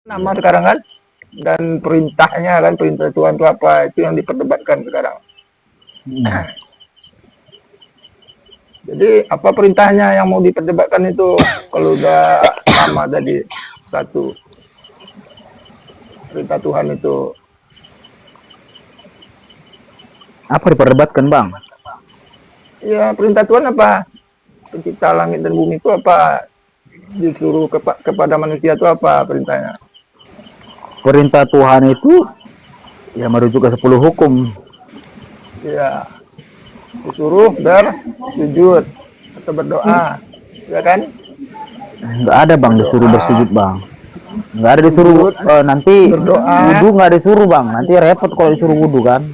nama sekarang kan, dan perintahnya kan, perintah Tuhan itu apa, itu yang diperdebatkan sekarang. Jadi apa perintahnya yang mau diperdebatkan itu, kalau udah sama tadi satu perintah Tuhan itu. Apa diperdebatkan, Bang? Ya perintah Tuhan apa, pencipta langit dan bumi itu apa, disuruh kepada manusia itu apa perintahnya? Perintah Tuhan itu ya merujuk ke 10 hukum. Ya, disuruh bersujud atau berdoa, ya kan? Nggak ada, Bang, Berdoa. disuruh bersujud, Bang. Nggak ada disuruh nanti berdoa. wudhu nggak disuruh, Bang. Nanti repot kalau disuruh wudhu kan.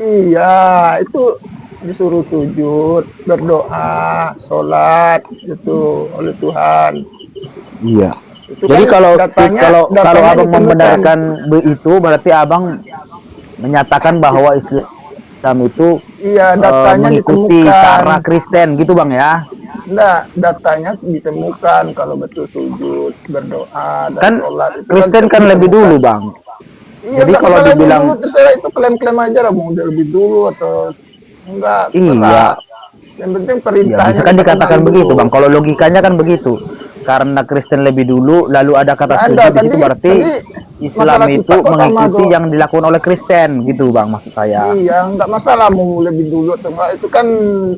Iya, itu disuruh sujud, berdoa, sholat itu oleh Tuhan. Iya. Itu Jadi kan kalau abang ditemukan. membenarkan itu, berarti abang menyatakan bahwa Islam itu iya, datanya mengikuti ditemukan. cara Kristen gitu, Bang ya. Enggak, datanya ditemukan kalau betul sujud, berdoa, dan Kan sholat. Itu Kristen kan lebih dulu, Bang. Iya, jadi kalau dibilang dulu, terserah itu klaim-klaim aja lah, mau lebih dulu atau enggak. iya. Yang penting Ya, perintahnya. bisa kan dikatakan begitu, Bang. Kalau logikanya kan begitu. Karena Kristen lebih dulu, lalu ada kata sujud di situ, berarti Islam itu mengikuti yang dilakukan oleh Kristen, gitu, Bang, maksud saya. Iya, enggak masalah mau lebih dulu atau enggak, itu kan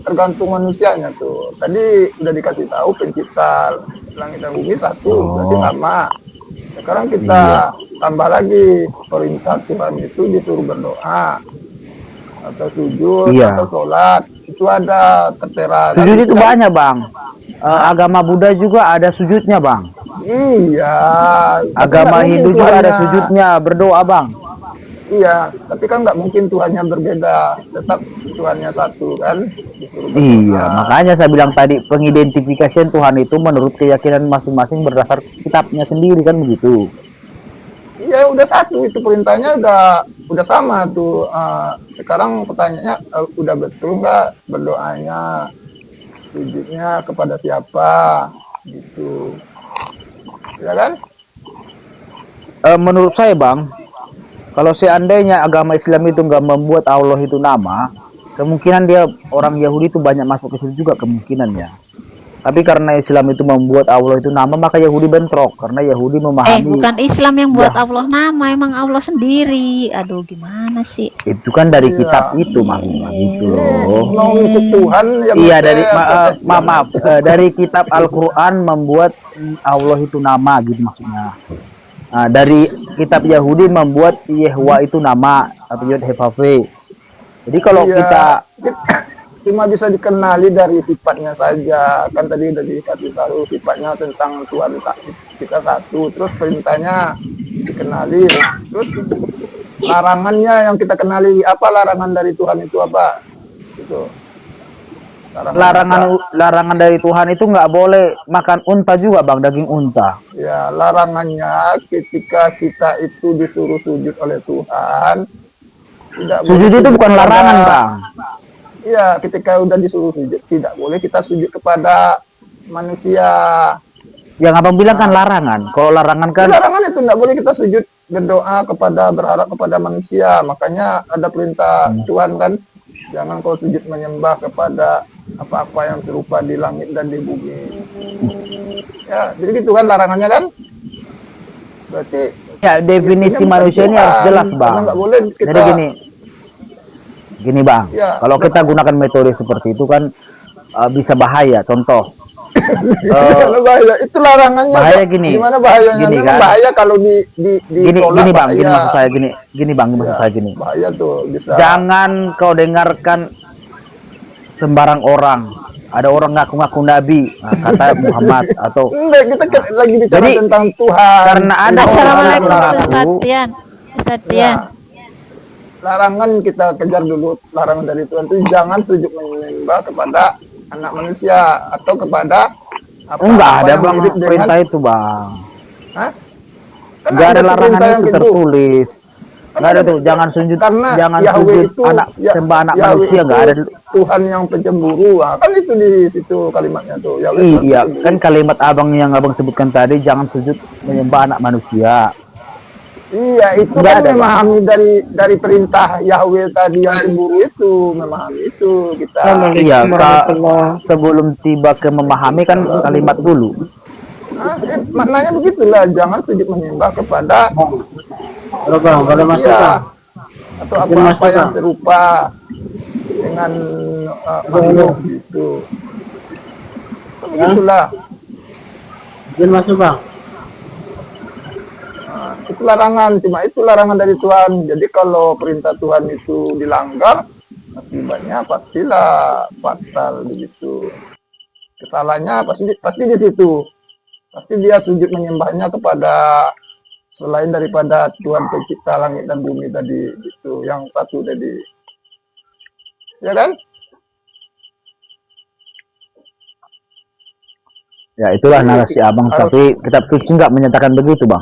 tergantung manusianya tuh. Tadi udah dikasih tahu pencipta langit dan bumi satu, berarti sama. Sekarang kita tambah lagi perintah Tuhan itu disuruh berdoa atau sujud atau sholat, itu ada tertera. Sujud itu banyak, Bang. Agama Buddha juga ada sujudnya, Bang. Iya. Agama Hindu juga ada sujudnya, berdoa, Bang. Iya, tapi kan nggak mungkin Tuhannya berbeda, tetap Tuhannya satu kan. Iya, makanya saya bilang tadi pengidentifikasian Tuhan itu menurut keyakinan masing-masing berdasar kitabnya sendiri kan begitu. Iya, udah satu itu perintahnya udah sama tuh. Sekarang pertanyaannya udah betul nggak berdoanya, sujudnya kepada siapa gitu, ya kan? Menurut saya, Bang, kalau seandainya agama Islam itu nggak membuat Allah itu nama, kemungkinan dia orang Yahudi itu banyak masuk ke situ juga kemungkinannya. Tapi karena Islam itu membuat Allah itu nama, maka Yahudi bentrok karena Yahudi memahami. Bukan Islam yang buat Allah nama, emang Allah sendiri. Aduh, gimana sih? Itu kan dari kitab itu, maksudnya gitu loh. Mau ikut Tuhan ya. Iya, dari maaf, dari kitab Al-Qur'an membuat Allah itu nama gitu maksudnya. Nah, dari kitab Yahudi membuat Yehwa itu nama atau Yod-Heh-Vav-He. Jadi kalau kita cuma bisa dikenali dari sifatnya saja, kan tadi udah dikasih tahu sifatnya tentang Tuhan kita satu, terus perintahnya dikenali, terus larangannya yang kita kenali apa, larangan dari Tuhan itu apa gitu. Larangan dari Tuhan itu nggak boleh makan unta juga, Bang, daging unta. Ya, larangannya ketika kita itu disuruh sujud oleh Tuhan, tidak sujud itu bukan larangan, Bang. Iya, ketika udah disuruh sujud, tidak boleh kita sujud kepada manusia. Yang abang bilang kan larangan. Kalau larangan kan larangan itu tidak boleh kita sujud berdoa berharap kepada manusia. Makanya ada perintah Tuhan kan, jangan kau sujud menyembah kepada apa-apa yang serupa di langit dan di bumi. Ya, jadi gitu kan larangannya kan. Berarti ya definisi manusia ini harus jelas, Bang. Nggak boleh kita... Jadi gini, Bang, ya, kalau kita gunakan metode seperti itu kan bisa bahaya. Contoh, bahaya itu larangannya. Bahaya gini. Gimana bahayanya? Gini kan? Bahaya kalau gini, Bang. Gini maksud saya gini, Bang. Maksud saya gini. Bahaya tuh. Bisa. Jangan kau dengarkan sembarang orang. Ada orang ngaku-ngaku nabi, kata Muhammad atau. Enggak, kita lagi bicara tentang Tuhan. Karena ada Assalamualaikum Ustaz Tian. Larangan kita kejar dulu, larangan dari Tuhan itu jangan sujud menyembah kepada anak manusia atau kepada enggak ada, Bang, perintah itu, Bang. Hah? Enggak ada larangan itu tertulis. Kan Nggak ada tuh, jangan sujud, karena jangan Yahweh sujud itu anak sembah anak Yahweh manusia, itu nggak ada. Tuhan yang pencemburu. Nah, kan itu di situ kalimatnya tuh. Yahweh Tuhan Iya, pencemburu. kan kalimat abang yang abang sebutkan tadi, jangan sujud menyembah anak manusia. Iya, itu Nggak kan ada, Bang. memahami dari perintah Yahweh tadi yang cemburu itu, memahami itu kita. Iya, Assalamualaikum warahmatullahi. sebelum tiba ke memahami kan kalimat dulu. Maknanya begitulah, jangan sujud menyembah kepada Halo bang, boleh masuk manusia bang? atau apa-apa yang serupa dengan makhluk gitu. Begitulah. Izin masuk bang. Nah, itu larangan, cuma itu larangan dari Tuhan. Jadi kalau perintah Tuhan itu dilanggar, akibatnya pastilah fatal begitu. Kesalahannya pasti di situ. Pasti dia sujud menyembahnya kepada selain daripada Tuhan pencipta langit dan bumi tadi itu, yang satu tadi. Ya kan? Ya itulah Iya, narasi abang, tapi kitab suci nggak menyatakan begitu, Bang.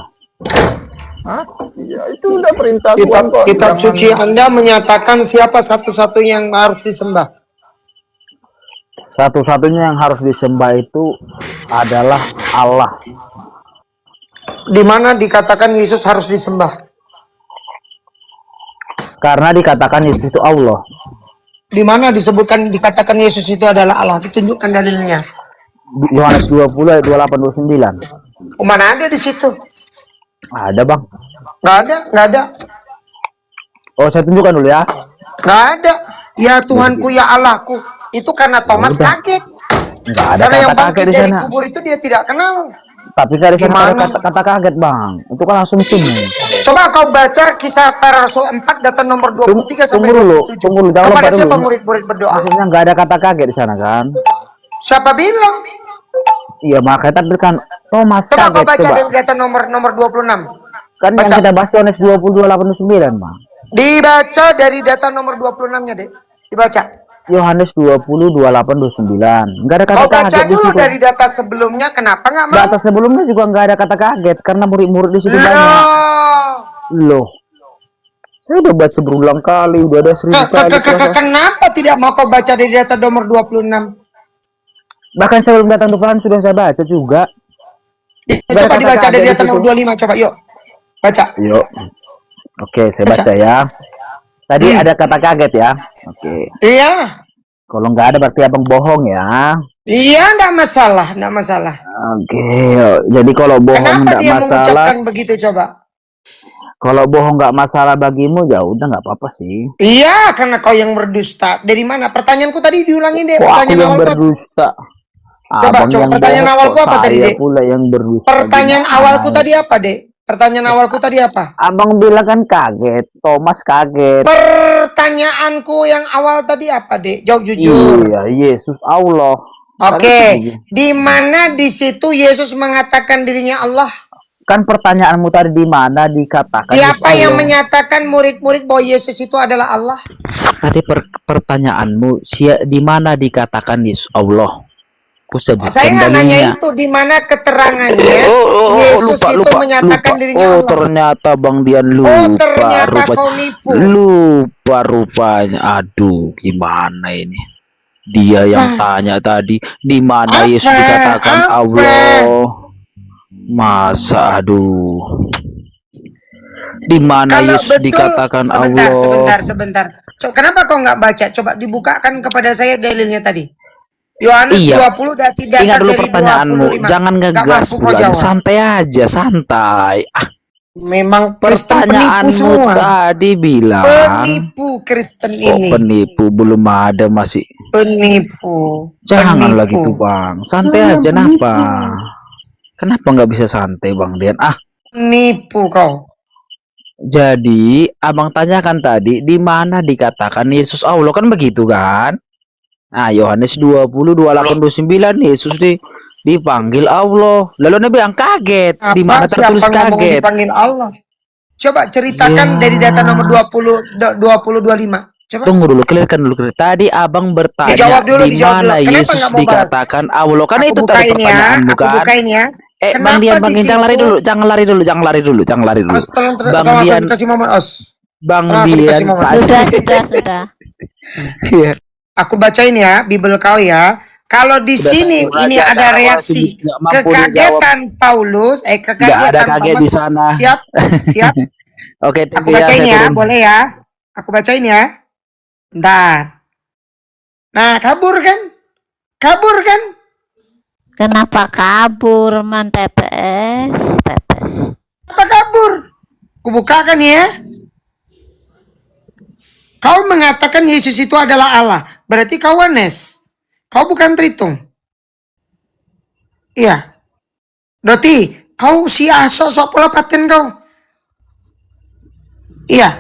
Hah? Ya itu udah perintah Kitab, Tuhan kok. kitab Jangan- suci Anda menyatakan siapa satu-satunya yang harus disembah? Satu-satunya yang harus disembah itu adalah Allah. Di mana dikatakan Yesus harus disembah? Karena dikatakan Yesus itu Allah. Di mana disebutkan dikatakan Yesus itu adalah Allah? Ditunjukkan dalilnya. Yohanes 20 ayat 28 29. Oh, mana ada di situ? Ada, Bang. Nggak ada, nggak ada, Oh, saya tunjukkan dulu ya. nggak ada. Ya Tuhanku, ya Allahku. Itu karena Thomas udah. kaget. Nggak ada Karena yang kata bangkit kaget di dari sana. kubur itu dia tidak kenal. Tapi saya di sana Gimana? ada kata kaget, Bang. Itu kan langsung sungguh. Coba kau baca kisah para Rasul 4 data nomor 23 sampai Tunggu dulu, 27. tunggu dulu, jangan Kepada lupa siapa dulu. murid-murid berdoa? Maksudnya nggak ada kata kaget di sana kan? Siapa bilang? Iya, makanya tapi kan Thomas Coba kau kaget, baca coba. dari data nomor 26. Kan baca. yang kita bahas Yohanes 20 29, Bang. Dibaca dari data nomor 26-nya, Dek. Dibaca. Yohanes 20 28 29. Nggak ada kata Kau baca kaget di dulu situ. dari data sebelumnya, kenapa nggak mau? Data sebelumnya juga nggak ada kata kaget karena murid-murid di situ banyak. Loh. Saya udah baca berulang kali, udah ada 1000 kali. Kenapa tidak mau kau baca dari data nomor 26? Bahkan sebelum datang Tuhan sudah saya baca juga. Coba kata dibaca kaget dari di data situ. nomor 25, coba yuk. Baca. Yuk. Oke, saya Baca. baca ya. Tadi ada kata kaget ya. Oke. Iya. Kalau nggak ada berarti abang bohong ya. Iya, enggak masalah, enggak masalah. Oke. Jadi kalau bohong Kenapa nggak dia masalah. mengucapkan begitu, coba? Kalau bohong nggak masalah bagimu, ya udah nggak apa-apa sih. Iya, karena kau yang berdusta. Dari mana? Pertanyaanku tadi diulangin deh. Kok aku Pertanyaan yang awalku apa? berdusta? Coba, Abang yang pertanyaan bohong, awalku kok apa tadi, saya Dek? pula yang berdusta. Pertanyaan Gimana? awalku tadi apa, Dek? Pertanyaan awalku tadi apa? Abang bilang kan kaget, Thomas kaget. Pertanyaanku yang awal tadi apa, Dek? Jawab jujur. Iya, Yesus Allah. Oke. Kan, Di mana di situ Yesus mengatakan dirinya Allah? kan pertanyaanmu tadi di mana dikatakan Siapa Yesus yang Allah? menyatakan murid-murid bahwa Yesus itu adalah Allah? Tadi pertanyaanmu di mana dikatakan Yesus Allah? Ku sebutkan Saya nggak nanya dalilnya. itu. Di mana keterangannya Yesus itu menyatakan dirinya Oh, Allah? ternyata Bang Dian lupa. Oh, ternyata rupanya. kau nipu. Lupa rupanya. Aduh, gimana ini? Dia yang tanya tadi, di mana Apa? Yesus dikatakan Apa? Allah? Masa, aduh. Di mana Kalau Yesus betul, dikatakan sebentar, Allah? sebentar. Kenapa kau nggak baca? Coba dibukakan kepada saya dalilnya tadi. Yohanes Iya. 20 dan tidak Ingat dulu dari pertanyaanmu, 25. jangan Nggak ngegas mampu kau bulan. jawab. Santai aja, santai. Memang Kristen penipu Pertanyaanmu semua. tadi bilang Penipu Kristen kok ini. penipu, belum ada masih. Penipu. Jangan Penipu. lagi tuh Bang, santai aja. Kenapa nggak bisa santai Bang Dian? Penipu kau. Jadi abang tanyakan tadi, di mana dikatakan Yesus Allah, kan begitu kan? Nah, Yohanes 20 28 29 Yesus dipanggil Allah. Lalu Nabi bilang kaget. Di mana tertulis siapa ngomong kaget? dipanggil Allah? Coba ceritakan Ya. dari data nomor 20 25. Coba. Tunggu dulu, clearkan dulu. Tadi abang bertanya Dijawab dulu, di dijawab mana dulu. Kenapa Yesus nggak mau dikatakan Allah. Kan Aku itu tadi bukain ya. pertanyaanmu Aku kan? bukain ya. Bang Dian, Kenapa di jangan lari situ? dulu, jangan lari dulu. Os, tolong Bang Dian, kasih momen Os. Bang Orang aku dikasih Dian momen. Sudah. Iya. Aku bacain ya, Bible kau ya. Kalau di Udah sini saya ini aja ada karena reaksi masih nggak mampu dijawab. kekagetan Paulus, Nggak ada kekagetan kaget Thomas. di sana. Siap. Oke, thank Aku you ya, bacain saya ya, turun. boleh ya? Aku bacain ya. Bentar. Nah, kabur kan? Kenapa kabur, man tetes? Apa kabur? Kubukakan ya. Kau mengatakan Yesus itu adalah Allah. Berarti kau Ones. Kau bukan Tritung. Iya. Berarti kau si sosok pola paten kau. Iya.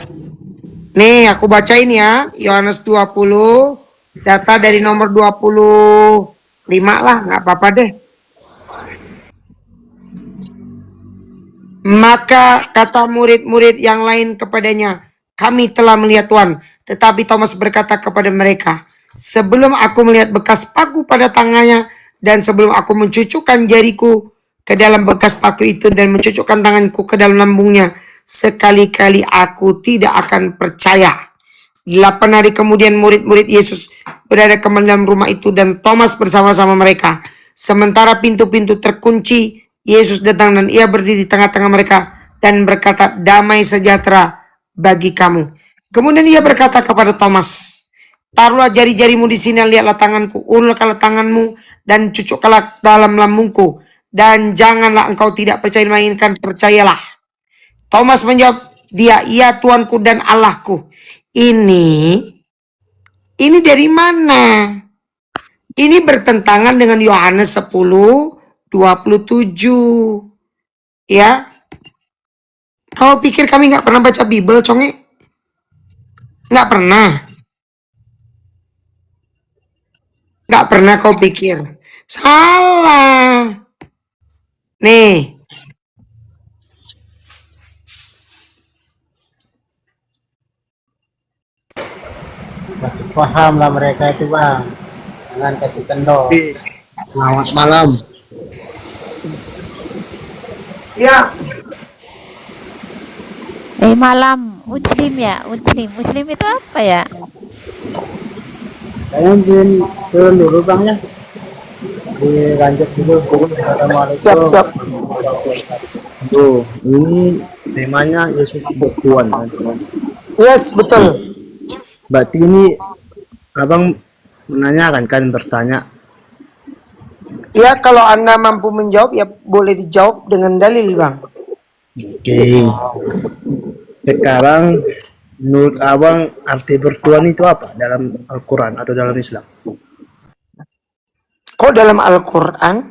Nih, aku bacain ya. Yohanes 20. Data dari nomor 25 lah. Nggak apa-apa deh. Maka kata murid-murid yang lain kepadanya, kami telah melihat Tuhan. Tetapi Thomas berkata kepada mereka, sebelum aku melihat bekas paku pada tangannya, dan sebelum aku mencucukkan jariku ke dalam bekas paku itu dan mencucukkan tanganku ke dalam lambungnya, sekali-kali aku tidak akan percaya. 8 hari kemudian murid-murid Yesus berada kembali dalam rumah itu dan Thomas bersama-sama mereka. Sementara pintu-pintu terkunci, Yesus datang dan ia berdiri di tengah-tengah mereka dan berkata, damai sejahtera bagi kamu. Kemudian ia berkata kepada Thomas, taruhlah jari-jarimu di sini, lihatlah tanganku, ulurkanlah tanganmu dan cucukkanlah dalam lambungku, dan janganlah engkau tidak percaya melainkan percayalah. Thomas menjawab dia, iya Tuanku dan Allahku. Ini dari mana? Ini bertentangan dengan Yohanes 10:27. Ya. Kau pikir kami nggak pernah baca Bible, Conge? Nggak pernah. Nggak pernah kau pikir. Salah. Nih. Masih paham lah mereka itu bang, jangan kasih kendor. Selamat malam. Ya. Malam Muslim ya, Muslim itu apa ya? Saya izin turun dulu bang ya, dilanjut dulu. Assalamualaikum. Siap. Tuh, ini temanya Yesus bertuan kan. Yes, betul. Berarti ini abang menanyakan kan, bertanya. Ya, kalau Anda mampu menjawab, ya boleh dijawab dengan dalil, Bang. Oke. Sekarang menurut abang arti bertuan itu apa dalam Al-Quran atau dalam Islam? Kok dalam Al-Quran?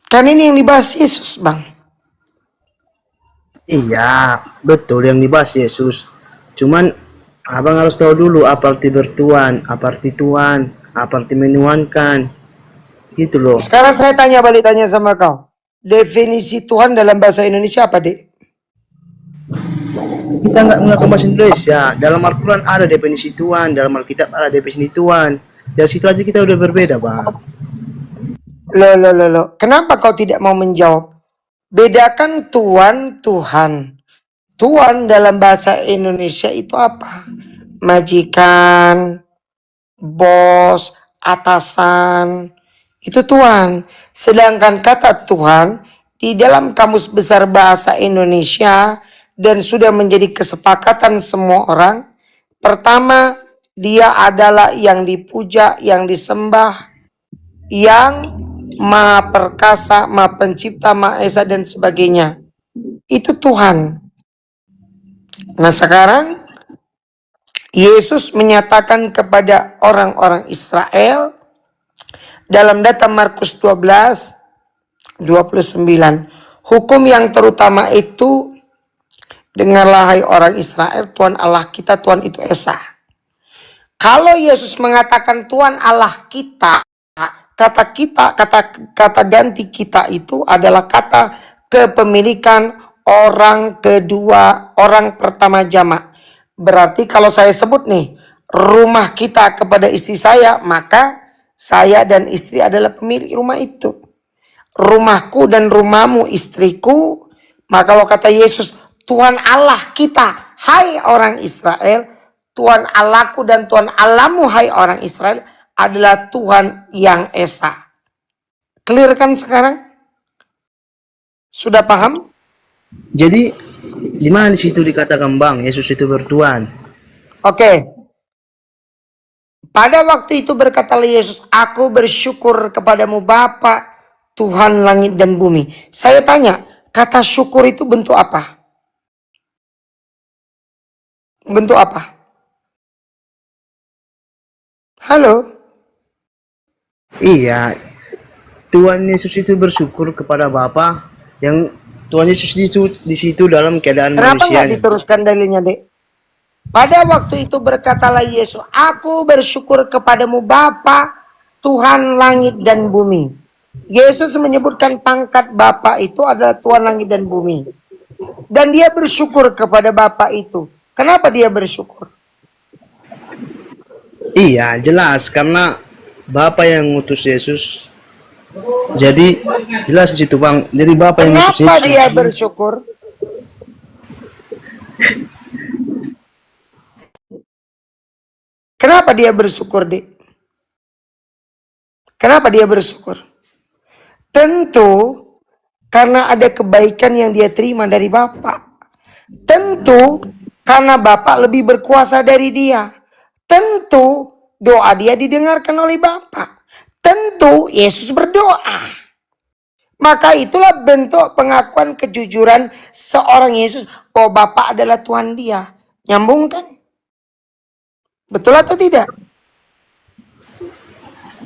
Kan ini yang dibahas Yesus, Bang. Iya, betul yang dibahas Yesus. Cuman abang harus tahu dulu apa arti bertuan, apa arti Tuhan, apa arti menuankan. Gitu loh. Sekarang saya balik tanya sama kau. Definisi Tuhan dalam bahasa Indonesia apa, Dek? Kita nggak menggunakan bahasa Indonesia. Dalam Al-Quran ada definisi Tuhan, dalam Alkitab ada definisi Tuhan. Dari situ aja kita udah berbeda, Bang. Loh. Kenapa kau tidak mau menjawab? Bedakan Tuhan, Tuhan. Tuhan dalam bahasa Indonesia itu apa? Majikan, bos, atasan. Itu Tuhan. Sedangkan kata Tuhan di dalam Kamus Besar Bahasa Indonesia dan sudah menjadi kesepakatan semua orang. Pertama, dia adalah yang dipuja, yang disembah, yang Maha Perkasa, Maha Pencipta, Maha Esa dan sebagainya. Itu Tuhan. Nah, sekarang Yesus menyatakan kepada orang-orang Israel dalam data Markus 12:29, hukum yang terutama itu, dengarlah hai orang Israel, Tuhan Allah kita, Tuhan itu Esa. Kalau Yesus mengatakan Tuhan Allah kita, kata ganti kita itu adalah kata kepemilikan orang kedua, orang pertama jamak. Berarti kalau saya sebut nih, rumah kita kepada istri saya, maka saya dan istri adalah pemilik rumah itu. Rumahku dan rumahmu istriku. Maka kalau kata Yesus, Tuhan Allah kita hai orang Israel, Tuhan Allahku dan Tuhan Allahmu hai orang Israel adalah Tuhan yang Esa. Clear kan sekarang? Sudah paham? Jadi di mana di situ dikatakan Bang Yesus itu bertuan? Oke. Pada waktu itu berkatalah Yesus, aku bersyukur kepadamu Bapa, Tuhan langit dan bumi. Saya tanya, kata syukur itu bentuk apa? Bentuk apa? Halo? Iya, Tuhan Yesus itu bersyukur kepada Bapa yang Tuhan Yesus itu di situ dalam keadaan Kenapa nggak manusia. diteruskan dalilnya, Dek? Pada waktu itu berkatalah Yesus, aku bersyukur kepadamu Bapa, Tuhan langit dan bumi. Yesus menyebutkan pangkat Bapa itu adalah Tuhan langit dan bumi. Dan dia bersyukur kepada Bapa itu. Kenapa dia bersyukur? Iya, jelas karena Bapa yang ngutus Yesus. Jadi jelas di situ Bang. Jadi Bapa yang ngutus Kenapa Yesus. dia bersyukur? Kenapa dia bersyukur, Dek? Kenapa dia bersyukur? Tentu karena ada kebaikan yang dia terima dari Bapa. Tentu karena Bapa lebih berkuasa dari dia. Tentu doa dia didengarkan oleh Bapa. Tentu Yesus berdoa. Maka itulah bentuk pengakuan kejujuran seorang Yesus bahwa Bapa adalah Tuhan dia. Nyambung kan? Betul atau tidak?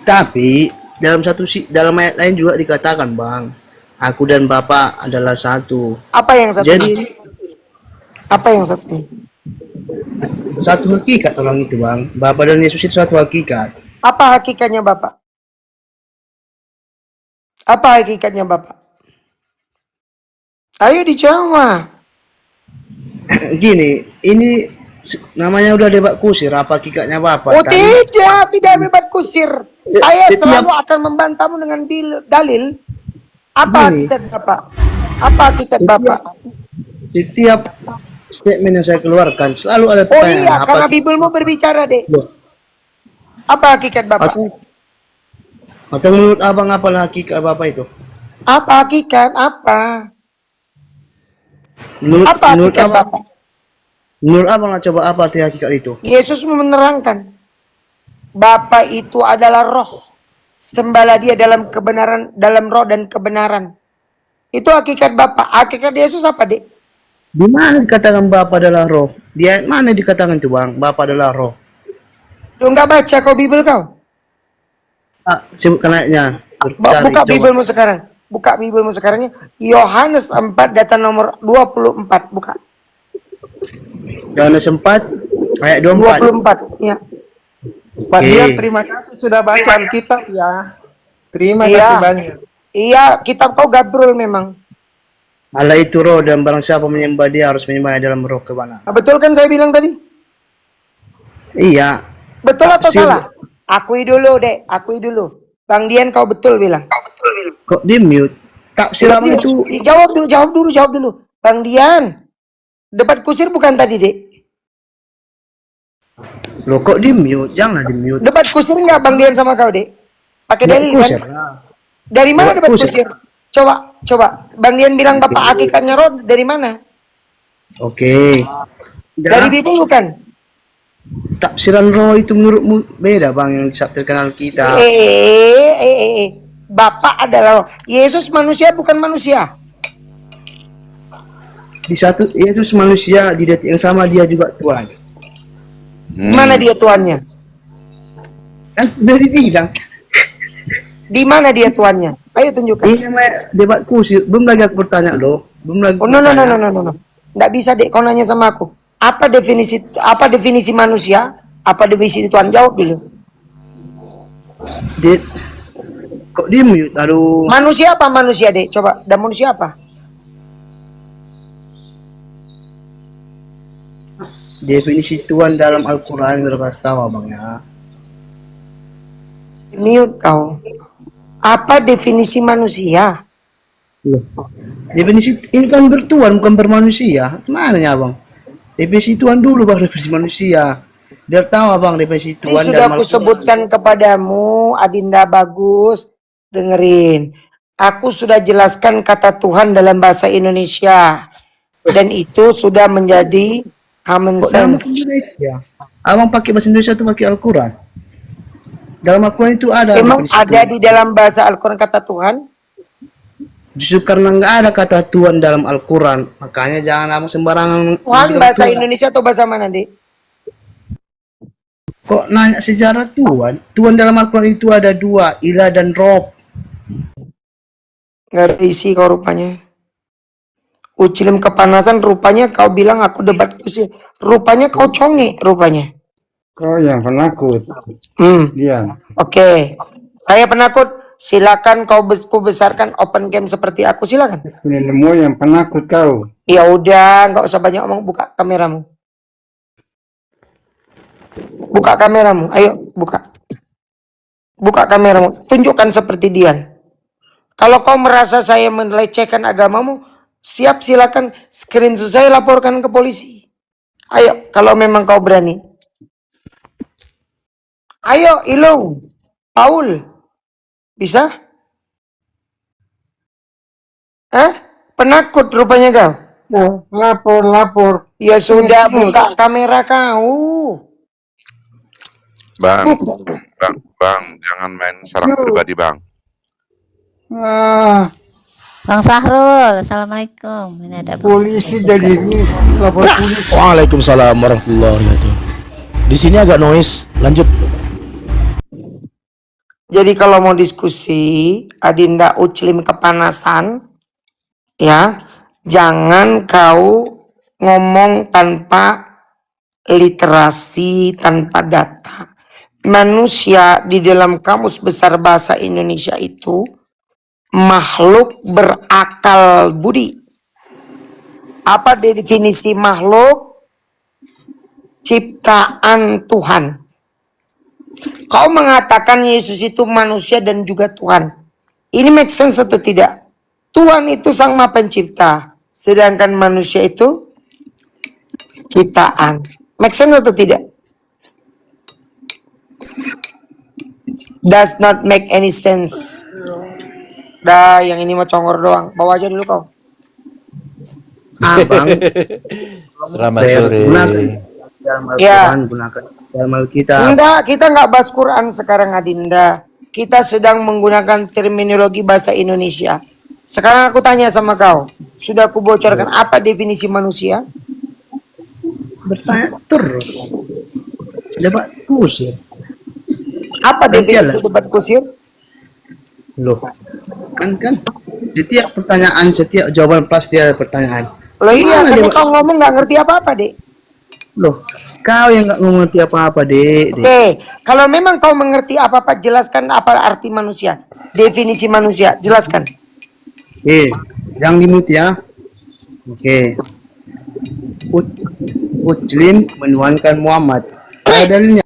Tapi dalam ayat lain juga dikatakan Bang, aku dan Bapa adalah satu. Apa yang satu? Jadi Apa yang satu? satu hakikat orang itu Bang. Bapa dan Yesus itu satu hakikat. Apa hakikatnya Bapak? Apa hakikatnya Bapak? Ayo dijawab. Gini, ini namanya udah debat kusir apa hakikatnya Bapak. Oh kan? tidak debat kusir. Saya Setiap- selalu akan membantahmu dengan dalil. Apa Gini. hakikat Bapak? Apa hakikat Bapak? Setiap statement yang saya keluarkan selalu ada Oh pertanyaan iya, apa karena Bibelmu berbicara, Dek. Apa hakikat Bapak? atau menurut Abang apalah hakikat Bapak itu? Apa hakikat? Apa? Menurut, Apa menurut hakikat Abang, Bapak? menurut Abang coba apa arti hakikat itu? Yesus menerangkan Bapa itu adalah roh. Sembahlah dia dalam kebenaran, dalam roh dan kebenaran. Itu hakikat Bapa. Hakikat Yesus apa, Dek? Di mana dikatakan Bapa adalah roh? Di ayat mana dikatakan itu Bang? Bapa adalah roh. Lu nggak baca kau Bibel kau? Sebutkan ayatnya. Buka Bibelmu sekarang. Buka Bibelmu sekarang. Yohanes 4 data nomor 24. Buka. Yohanes 4 ayat 24. 24. Ya. Pak Oke. Dian, terima kasih sudah baca Alkitab ya. Terima Iya. kasih banyak. Iya, kitab kau gabrul memang. Allah itu roh dan barang siapa menyembah dia harus menyembah dalam roh kebenaran. Nah, betul kan saya bilang tadi? Iya. Betul atau Tafsir. salah? Akui dulu, Dek. Akui dulu. Bang Dian kau betul bilang. Kok di mute? Tafsir Abang itu Jawab dulu. Bang Dian. Debat kusir bukan tadi, Dek. loh kok di mute? Jangan di mute. Debat kusir enggak Bang Dian sama kau, Dek? Pakai dalil kan? Kusir. Dari mana Debat debat kusir. kusir? Coba. Bang Dian bilang Bapak hakikatnya roh dari mana? Oke. Dari Bibel bukan? Tafsiran roh itu menurutmu beda Bang yang disabdakan Alkitab. Bapak adalah roh. Yesus manusia bukan manusia. Di satu Yesus manusia, di detik yang sama dia juga Tuhan. Mana dia tuannya? Kan udah dibilang. Di mana dia tuannya? Ayo tunjukkan. Ini namanya debat kusir. Belum lagi aku bertanya loh. Belum lagi. Oh no. Nggak bisa, Dek, kau nanya sama aku. Apa definisi manusia? Apa definisi Tuhan? Jawab dulu. Dit. Kok di mute? Aduh. Manusia apa manusia, Dek? Coba. Dan manusia apa? Definisi Tuhan dalam Al-Quran berprastawa Bang ya. Mute kau. Apa definisi manusia? Loh. Definisi ini kan bertuhan bukan bermanusia. Gimana ya Bang? Definisi Tuhan dulu baru definisi manusia. Biar tahu abang definisi Ini Tuhan sudah dalam aku Al-Quran. sebutkan kepadamu, Adinda Bagus. Dengerin. Aku sudah jelaskan kata Tuhan dalam bahasa Indonesia. Dan itu sudah menjadi common Kok dalam bahasa sense. Indonesia? Abang pakai bahasa Indonesia atau pakai Al-Quran? Dalam Al-Quran itu ada Emang definisi ada Tuhan. di dalam bahasa Al-Quran kata Tuhan? Justru karena nggak ada kata Tuhan dalam Al-Quran, makanya jangan abang sembarangan. Tuhan bilang bahasa Tuhan. Indonesia atau bahasa mana, Dek? Kok nanya sejarah Tuhan? Tuhan dalam Al-Quran itu ada dua, Ilah dan Rob. Gak ada isi kau rupanya. Ucilim kepanasan rupanya kau bilang aku debat kusir. Rupanya kau conge rupanya. Kau yang penakut, dia. Oke. Saya penakut. Silakan ku besarkan open game seperti aku, silakan. Ini nemu yang penakut kau. Ya udah, nggak usah banyak omong, buka kameramu. Buka kameramu, ayo buka. Buka kameramu, tunjukkan seperti Dian. Kalau kau merasa saya melecehkan agamamu, siap silakan screenshot saya laporkan ke polisi. Ayo, kalau memang kau berani. Ayo, Ilung, Paul, bisa? Penakut rupanya kau. Nah, lapor. Ya sudah, buka kamera kau. Bang, jangan main serang pribadi, Bang. Ah, Bang Sahrul, assalamualaikum. Ini ada polisi jadi ini lapor polisi. Waalaikumsalam warahmatullahi wabarakatuh. Di sini agak noise. Lanjut. Jadi kalau mau diskusi, Adinda Uclim kepanasan, ya, jangan kau ngomong tanpa literasi, tanpa data. Manusia di dalam Kamus Besar Bahasa Indonesia itu makhluk berakal budi. Apa definisi makhluk? Ciptaan Tuhan. Kau mengatakan Yesus itu manusia dan juga Tuhan. Ini make sense atau tidak? Tuhan itu sang maha pencipta. Sedangkan manusia itu ciptaan. Make sense atau tidak? Does not make any sense. Dah, yang ini mau congor doang. Bawa aja dulu kau. Abang Selamat sore. gunakan dalam Al-Quran, Ya. gunakan dalam Alkitab. Enggak, kita nggak bahas Quran sekarang, Adinda. Kita sedang menggunakan terminologi bahasa Indonesia. Sekarang aku tanya sama kau. Sudah aku bocorkan apa definisi manusia? Bertanya terus. Debat kusir. Apa definisi Nantilah. debat kusir? Loh, kan setiap pertanyaan, setiap jawaban pasti ada pertanyaan. Loh iya, Gimana karena debat- kau ngomong nggak ngerti apa-apa, Dek. Loh, kau yang nggak mengerti apa-apa, Dek. Oke, kalau memang kau mengerti apa-apa, jelaskan apa arti manusia. Definisi manusia, jelaskan. Jangan dimut ya. Oke. Uclim menuhankan Muhammad. Ada dalilnya.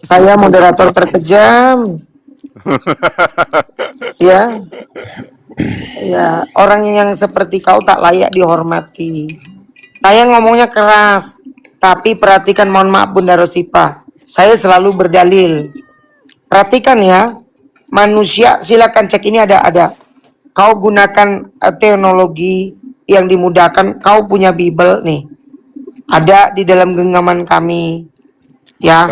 Saya moderator terkejam. Ya. Ya, orang yang seperti kau tak layak dihormati. Saya ngomongnya keras, tapi perhatikan, mohon maaf Bunda Rosipa. Saya selalu berdalil. Perhatikan ya. Manusia, silakan cek ini ada. Kau gunakan teknologi yang dimudahkan, kau punya Bible nih. Ada di dalam genggaman kami. Ya.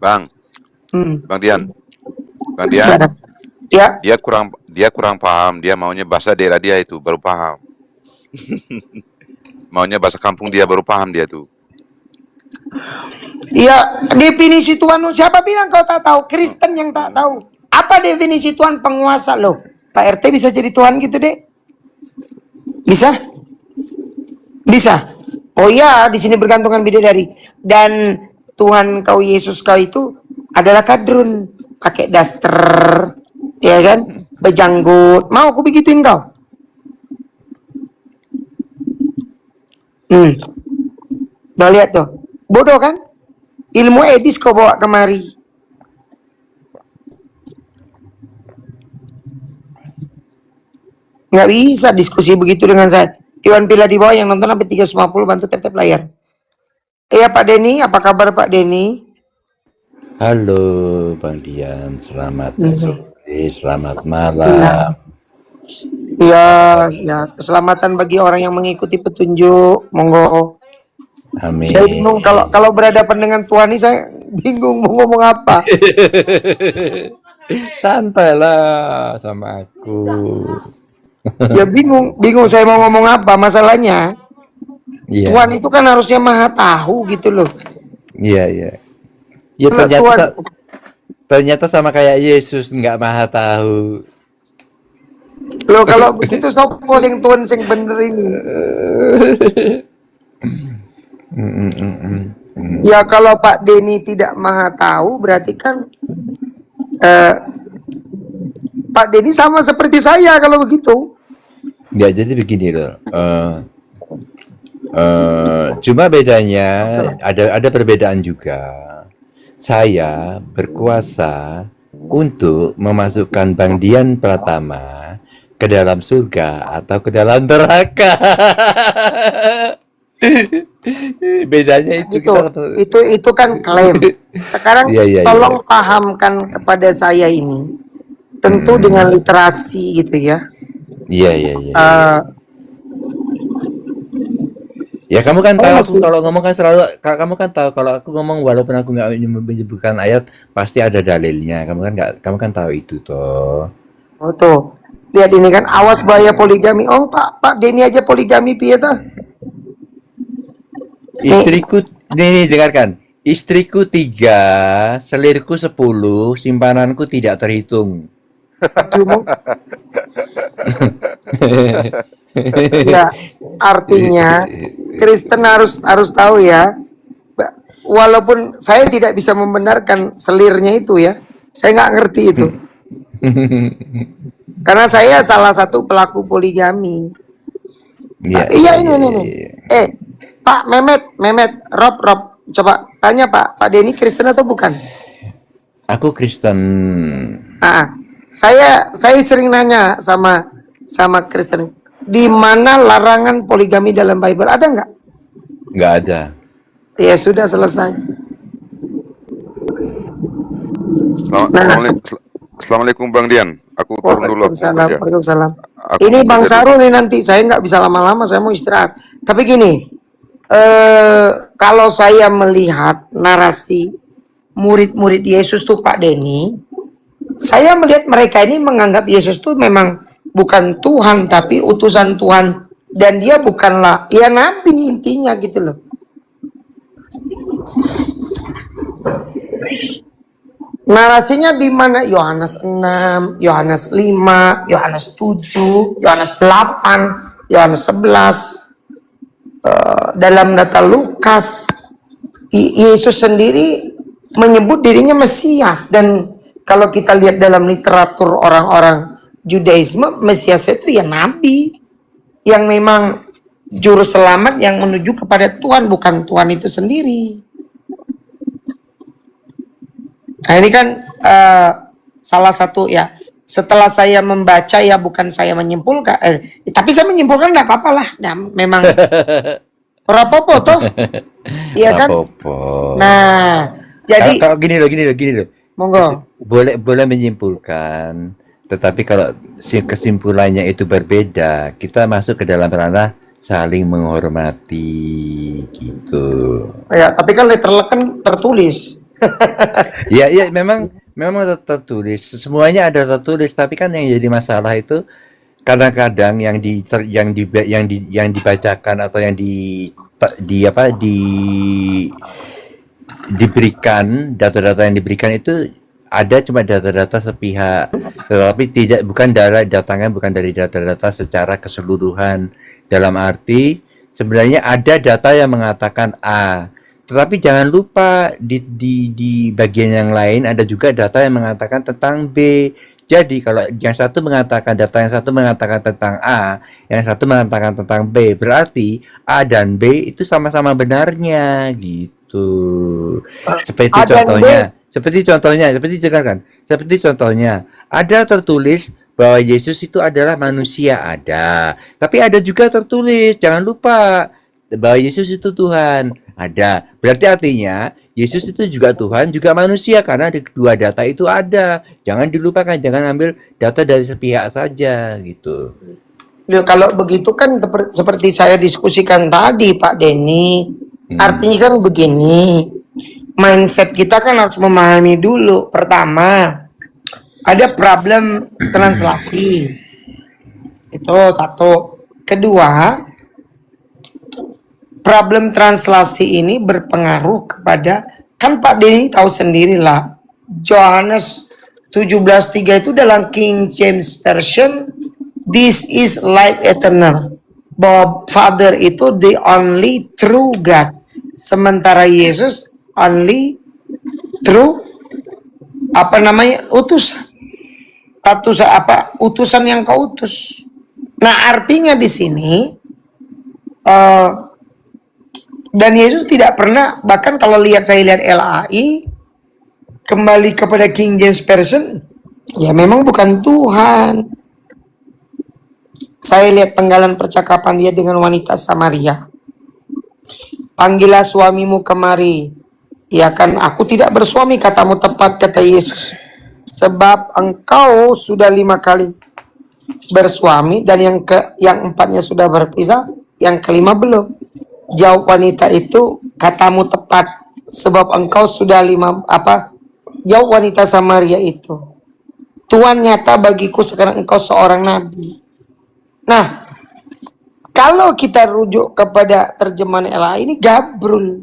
Bang Dian. Ya. Dia kurang paham. Dia maunya bahasa daerah dia itu baru paham. Maunya bahasa kampung dia baru paham dia tuh. Iya, definisi Tuhan siapa bilang kau tak tahu? Kristen yang tak tahu. Apa definisi Tuhan? Penguasa loh. Pak RT bisa jadi Tuhan gitu, Dek? Bisa? Bisa. Oh iya, di sini bergantungan bidadari. Dan Tuhan kau Yesus kau itu adalah kadrun, pakai daster, ya kan? Bejanggut. Mau aku begituin kau? Tuh lihat tuh. Bodoh kan? Ilmu edis kau bawa kemari. Nggak bisa diskusi begitu dengan saya. Iwan Pila di bawah yang nonton sampai 350 bantu tap-tap layar. Iya Pak Denny, apa kabar Pak Denny? Halo Bang Dian, selamat Mhm. sore, selamat malam. Iya, ya keselamatan bagi orang yang mengikuti petunjuk. Monggo. Saya bingung Amin. kalau berhadapan dengan Tuhan ini saya bingung mau ngomong apa. Santailah sama aku. Ya bingung saya mau ngomong apa. Masalahnya Iya, Tuhan itu kan harusnya maha tahu gitu loh. iya, iya. Ya Kalau ternyata Tuhan, ternyata sama kayak Yesus nggak maha tahu. loh kalau begitu sopo sing Tuhan sing bener ini. Ya kalau Pak Denny tidak maha tahu berarti kan Pak Denny sama seperti saya kalau begitu. Ya jadi begini loh. Cuma bedanya ada perbedaan juga. Saya berkuasa untuk memasukkan Bang Dian Pratama ke dalam surga atau ke dalam neraka. Bedanya itu Itu kan klaim. Sekarang Iya, iya, tolong pahamkan kepada saya ini, tentu dengan literasi gitu ya. Iya, iya, iya. Eh, Ya kamu kan saya tahu aku masih kalau ngomong kan selalu kamu kan tahu kalau aku ngomong walaupun aku nggak menyebutkan ayat pasti ada dalilnya. Kamu kan tahu itu toh. oh tuh lihat ini kan awas bahaya poligami. Oh Pak Denny aja poligami piye tuh? Nih, Istriku nih dengarkan. Istriku 3, selirku 10, simpananku tidak terhitung. aduh, mau. Ya artinya Kristen harus tahu ya. Walaupun saya tidak bisa membenarkan selirnya itu ya, saya nggak ngerti itu. Karena saya salah satu pelaku poligami. Iya, Iya iya, ini. iya. Pak Mehmet, Rob, coba tanya Pak Denny Kristen atau bukan? Aku Kristen. Saya sering nanya sama Kristen, di mana larangan poligami dalam Bible ada nggak? Nggak ada. Ya sudah selesai. Assalamualaikum Bang Dian. Aku turun dulu. Waalaikumsalam. Aku Ini Bang jadi- Sarul nih nanti saya nggak bisa lama-lama, saya mau istirahat. Tapi gini, kalau saya melihat narasi murid-murid Yesus tuh Pak Denny, saya melihat mereka ini menganggap Yesus tuh memang bukan Tuhan tapi utusan Tuhan dan dia bukanlah ya nabi intinya gitu loh. Narasinya di mana? Yohanes 6, Yohanes 5, Yohanes 7, Yohanes 8, Yohanes 11. Dalam data Lukas, Yesus sendiri menyebut dirinya Mesias. Dan kalau kita lihat dalam literatur orang-orang Judaisme, Mesias itu ya nabi yang memang juru selamat yang menuju kepada Tuhan, bukan Tuhan itu sendiri. Nah ini kan salah satu ya, setelah saya membaca ya bukan saya menyimpulkan, tapi saya menyimpulkan nggak apa-apa lah, nah, memang rapopo toh, iya kan? Rapopo. Nah jadi Kalau gini loh. monggo. Boleh menyimpulkan, tetapi kalau kesimpulannya itu berbeda, kita masuk ke dalam ranah saling menghormati gitu. Ya tapi kan letterlock kan tertulis. Ya, memang tertulis. Semuanya ada tertulis, tapi kan yang jadi masalah itu kadang-kadang yang dibacakan atau yang diberikan data-data yang diberikan itu ada cuma data-data sepihak, tetapi datangnya bukan dari data-data secara keseluruhan. Dalam arti sebenarnya ada data yang mengatakan A, tetapi jangan lupa di bagian yang lain ada juga data yang mengatakan tentang B. Jadi kalau yang satu mengatakan tentang A, yang satu mengatakan tentang B, berarti A dan B itu sama-sama benarnya gitu. Seperti A dan contohnya. Seperti contohnya, seperti contohnya, ada tertulis bahwa Yesus itu adalah manusia, ada. Tapi ada juga tertulis, jangan lupa, bahwa Yesus itu Tuhan, ada. Berarti artinya Yesus itu juga Tuhan, juga manusia, karena di dua data itu ada. Jangan dilupakan, jangan ambil data dari sepihak saja gitu. Loh, kalau begitu kan seperti saya diskusikan tadi Pak Denny, artinya kan begini, mindset kita kan harus memahami dulu. Pertama, ada problem translasi, itu satu. Kedua, problem translasi ini berpengaruh kepada, kan Pak Denny tahu sendirilah, Yohanes 17:3 itu dalam King James Version, this is life eternal. Bahwa Father itu the only true God. Sementara Yesus only true utusan. Utusan yang kau utus. Nah, artinya di sini dan Yesus tidak pernah, bahkan kalau saya lihat LAI kembali kepada King James Version, ya memang bukan Tuhan. Saya lihat penggalan percakapan dia dengan wanita Samaria. Panggillah suamimu kemari. Ya kan, aku tidak bersuami, katamu tepat, kata Yesus. Sebab engkau sudah 5 kali bersuami dan yang 4-nya sudah berpisah, yang kelima belum. Jawab wanita itu, katamu tepat, sebab engkau sudah 5 Jawab wanita Samaria itu, Tuhan, nyata bagiku sekarang engkau seorang nabi. Nah, kalau kita rujuk kepada terjemahan LA ini gabrul.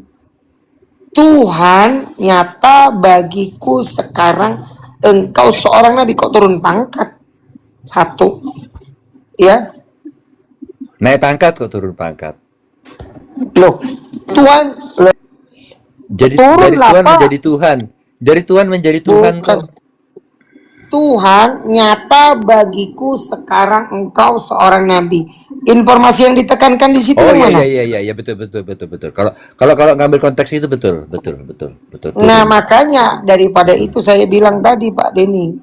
Tuhan, nyata bagiku sekarang engkau seorang nabi, kok turun pangkat? Satu, ya. Naik pangkat kok turun pangkat. Loh, Tuhan Jadi turun dari lah, Tuhan Pak. menjadi Tuhan. Dari Tuhan menjadi Tuhan Bukan. kok. Tuhan, nyata bagiku sekarang engkau seorang nabi. Informasi yang ditekankan di situ Oh yang mana? iya betul. Kalau ngambil konteks itu betul. Nah, makanya daripada itu saya bilang tadi Pak Denny.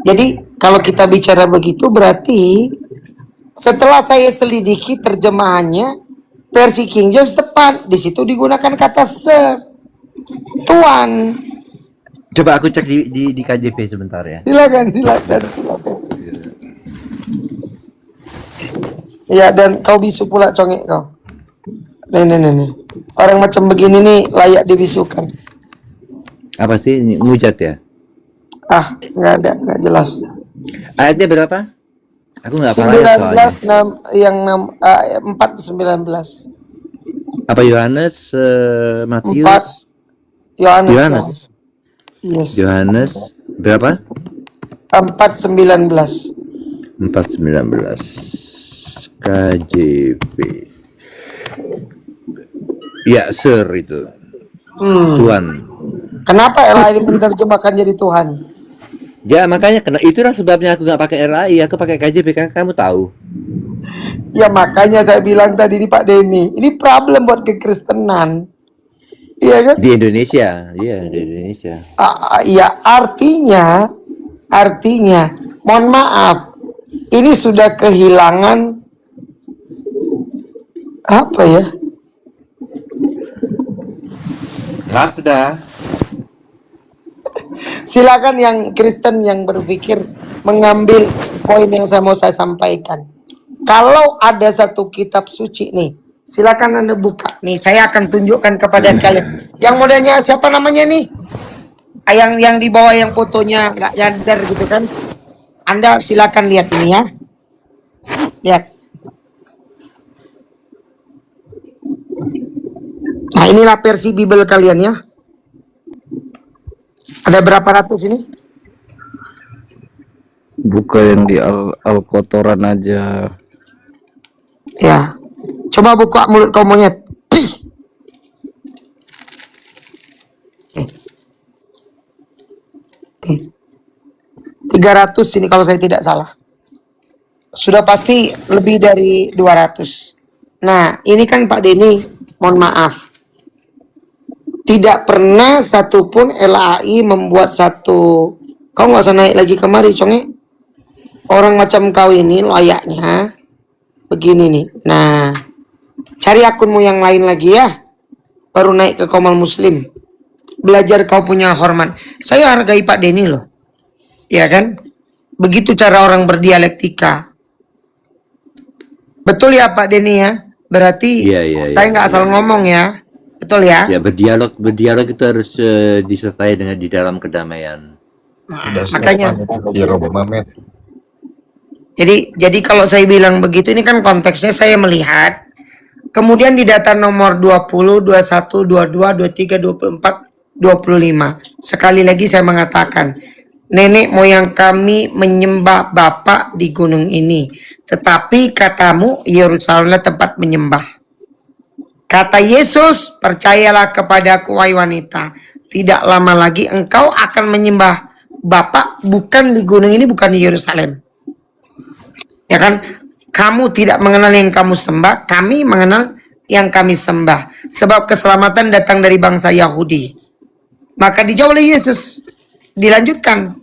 Jadi kalau kita bicara begitu berarti setelah saya selidiki terjemahannya, versi King James tepat, di situ digunakan kata Tuhan. Coba aku cek di KJP sebentar ya. Silakan. Ya, dan kau bisu pula congek kau. Nih. Orang macam begini nih layak dibisukan. Apa sih ini, mujat ya? Nggak jelas. Ayatnya berapa? Aku nggak paham soalnya. 4:19. Apa Yohanes, Matius? 4 Yohanes. Yes. Yohanes berapa? 4:19. 4:19 KJP. Ya, Sir itu. Tuhan. Kenapa LAI menerjemahkan jadi Tuhan? Ya makanya itulah sebabnya aku nggak pakai RAI, aku pakai KJP kan kamu tahu. Ya makanya saya bilang tadi nih Pak Denny, ini problem buat kekristenan. Iya kan? Di Indonesia, iya di Indonesia. Ya artinya, mohon maaf, ini sudah kehilangan apa ya? Sudah. Silakan yang Kristen yang berpikir mengambil poin yang saya sampaikan. Kalau ada satu kitab suci nih, silakan Anda buka. Nih, saya akan tunjukkan kepada kalian. Yang modelnya siapa namanya nih? Yang di bawah yang fotonya nggak nyadar gitu kan? Anda silakan lihat ini ya. Lihat. Nah, inilah versi Bible kalian ya. Ada berapa ratus ini? Buka yang di Al-Kotoran aja. Ya. Coba buka mulut kau monyet. 300 ini kalau saya tidak salah. Sudah pasti lebih dari 200. Nah, ini kan Pak Denny, mohon maaf. Tidak pernah satupun LAI membuat satu. Kau nggak usah naik lagi kemari, Conge. Orang macam kau ini layaknya begini nih. Nah, cari akunmu yang lain lagi ya. Baru naik ke Komal Muslim. Belajar kau punya hormat. Saya hargai Pak Denny loh. Ya kan? Begitu cara orang berdialektika. Betul ya Pak Denny ya? Berarti saya nggak asal ngomong ya. Betul ya? Ya, berdialog itu harus disertai dengan di dalam kedamaian. Nah, makanya. Jadi kalau saya bilang begitu, ini kan konteksnya saya melihat. Kemudian di data nomor 20, 21, 22, 23, 24, 25. Sekali lagi saya mengatakan, nenek moyang kami menyembah Bapa di gunung ini. Tetapi katamu, Yerusalemlah tempat menyembah. Kata Yesus, percayalah kepadaku wahai wanita. Tidak lama lagi engkau akan menyembah Bapa bukan di gunung ini, bukan di Yerusalem. Ya kan? Kamu tidak mengenal yang kamu sembah, kami mengenal yang kami sembah. Sebab keselamatan datang dari bangsa Yahudi. Maka dijawab oleh Yesus. Dilanjutkan.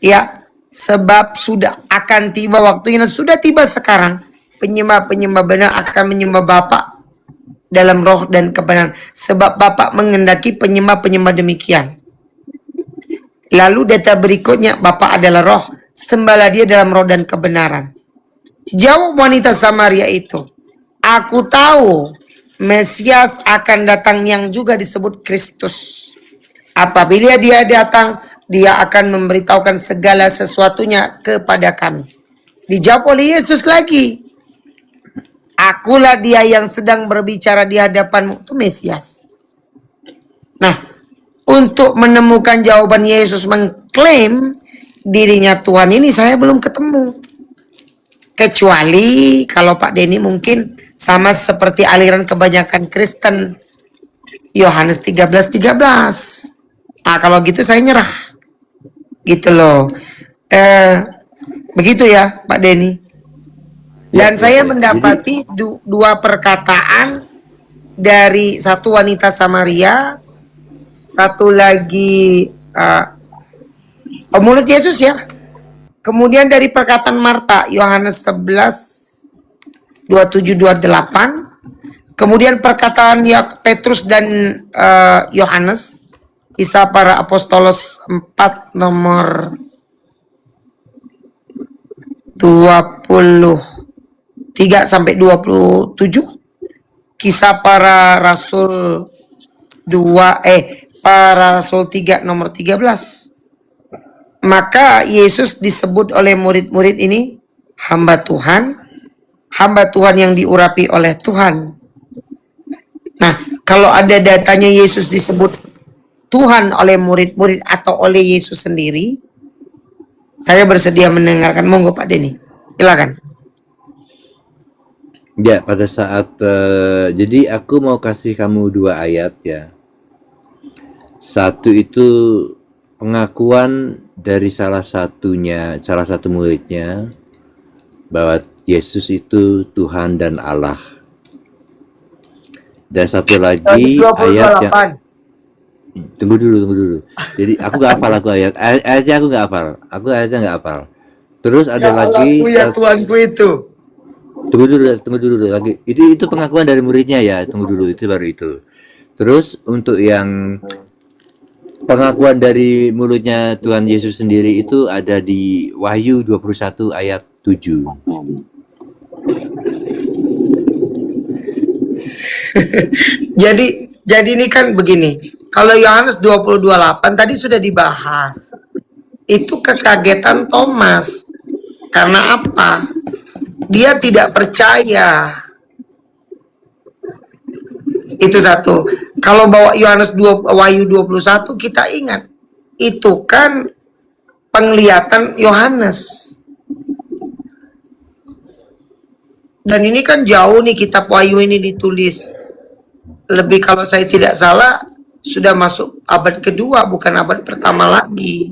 Ya, sebab sudah akan tiba waktunya, sudah tiba sekarang. Penyembah-penyembah benar akan menyembah Bapa dalam roh dan kebenaran. Sebab Bapa mengendaki penyembah-penyembah demikian. Lalu data berikutnya, Bapa adalah roh, sembahlah dia dalam roh dan kebenaran. Jawab wanita Samaria itu, aku tahu Mesias akan datang yang juga disebut Kristus. Apabila dia datang, dia akan memberitahukan segala sesuatunya kepada kami. Dijawab oleh Yesus lagi, akulah dia yang sedang berbicara di hadapanmu. Itu Mesias. Nah, untuk menemukan jawaban Yesus mengklaim dirinya Tuhan ini saya belum ketemu. Kecuali kalau Pak Denny mungkin sama seperti aliran kebanyakan Kristen. Yohanes 13:13. Ah, kalau gitu saya nyerah. Gitu loh. Begitu ya Pak Denny. Dan saya mendapati dua perkataan dari satu wanita Samaria, satu lagi mulut Yesus ya. Kemudian dari perkataan Marta, Yohanes 11, 27, 28. Kemudian perkataan Petrus dan Yohanes, Kisah Para Apostolos 4 nomor 23 sampai 27. Kisah Para Rasul 2 Para Rasul 3 nomor 13. Maka Yesus disebut oleh murid-murid ini hamba Tuhan yang diurapi oleh Tuhan. Nah, kalau ada datanya Yesus disebut Tuhan oleh murid-murid atau oleh Yesus sendiri, saya bersedia mendengarkan. Monggo Pak Denny, silakan. Ya, pada saat jadi aku mau kasih kamu 2 ayat ya. Satu itu pengakuan dari salah satu muridnya bahwa Yesus itu Tuhan dan Allah. Dan satu lagi ayat yang tunggu dulu. Jadi aku nggak hafal ayatnya aku nggak hafal. Terus ada lagi ya Tuhanku itu. Tunggu dulu lagi. Itu pengakuan dari muridnya ya. Tunggu dulu, itu baru itu. Terus untuk yang pengakuan dari mulutnya Tuhan Yesus sendiri itu ada di Wahyu 21 ayat 7. Jadi ini kan begini. Kalau Yohanes 20:28 tadi sudah dibahas. Itu kekagetan Thomas. Karena apa? Dia tidak percaya. Itu satu. Kalau bawa Wahyu 21 kita ingat. Itu kan penglihatan Yohanes. Dan ini kan jauh nih kitab Wahyu ini ditulis. Lebih kalau saya tidak salah sudah masuk abad kedua, bukan abad pertama lagi.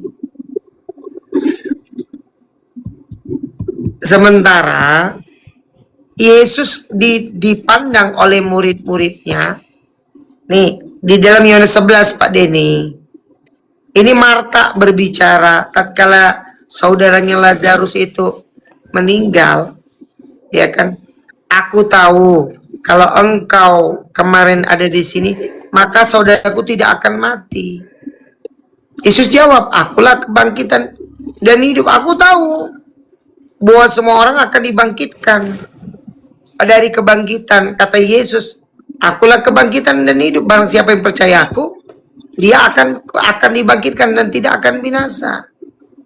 Sementara Yesus dipandang oleh murid-muridnya. Nih, Di dalam Yohanes 11 Pak Denny, ini Marta berbicara tatkala saudaranya Lazarus itu meninggal, ya kan? Aku tahu kalau engkau kemarin ada di sini, maka saudaraku tidak akan mati. Yesus jawab, akulah kebangkitan dan hidup. Aku tahu bahwa semua orang akan dibangkitkan dari kebangkitan. Kata Yesus, akulah kebangkitan dan hidup. Barang siapa yang percaya aku, dia akan dibangkitkan dan tidak akan binasa.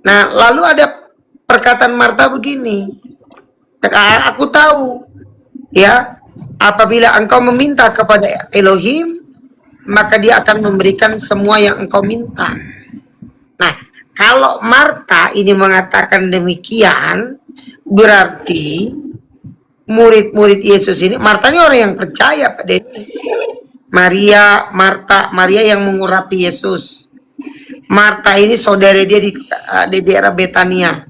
Nah, lalu ada perkataan Marta begini, aku tahu, ya, apabila engkau meminta kepada Elohim, maka dia akan memberikan semua yang engkau minta. Nah, kalau Marta ini mengatakan demikian, berarti murid-murid Yesus ini, Marta ini orang yang percaya, Pak Denny. Maria yang mengurapi Yesus. Marta ini saudara dia di daerah Betania.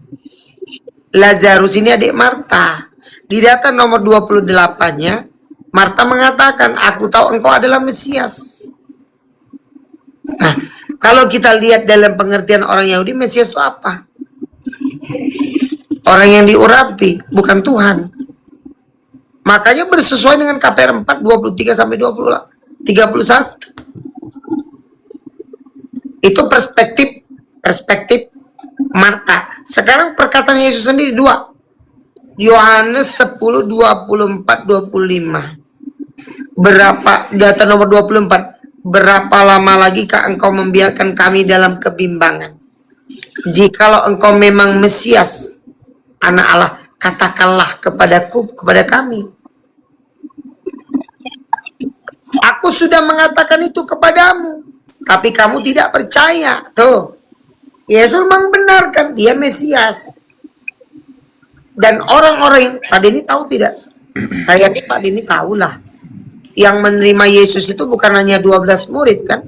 Lazarus ini adik Marta. Di data nomor 28-nya, Marta mengatakan, aku tahu engkau adalah Mesias. Nah, kalau kita lihat dalam pengertian orang Yahudi, Mesias itu apa? Orang yang diurapi, bukan Tuhan. Makanya bersesuai dengan KPR 4, 23 sampai 31. Itu perspektif Marta. Sekarang perkataan Yesus sendiri dua. Yohanes 10, 24, 25. Berapa, data nomor 24. Berapa lama lagi kah engkau membiarkan kami dalam kebimbangan? Jikalau engkau memang Mesias, Anak Allah, katakanlah kepada kami. Aku sudah mengatakan itu kepadamu, tapi kamu tidak percaya. Tuh, Yesus membenarkan dia Mesias. Dan orang-orang, Pak Denny tahu tidak? Kayaknya Pak Denny tahulah. Yang menerima Yesus itu bukan hanya 12 murid kan?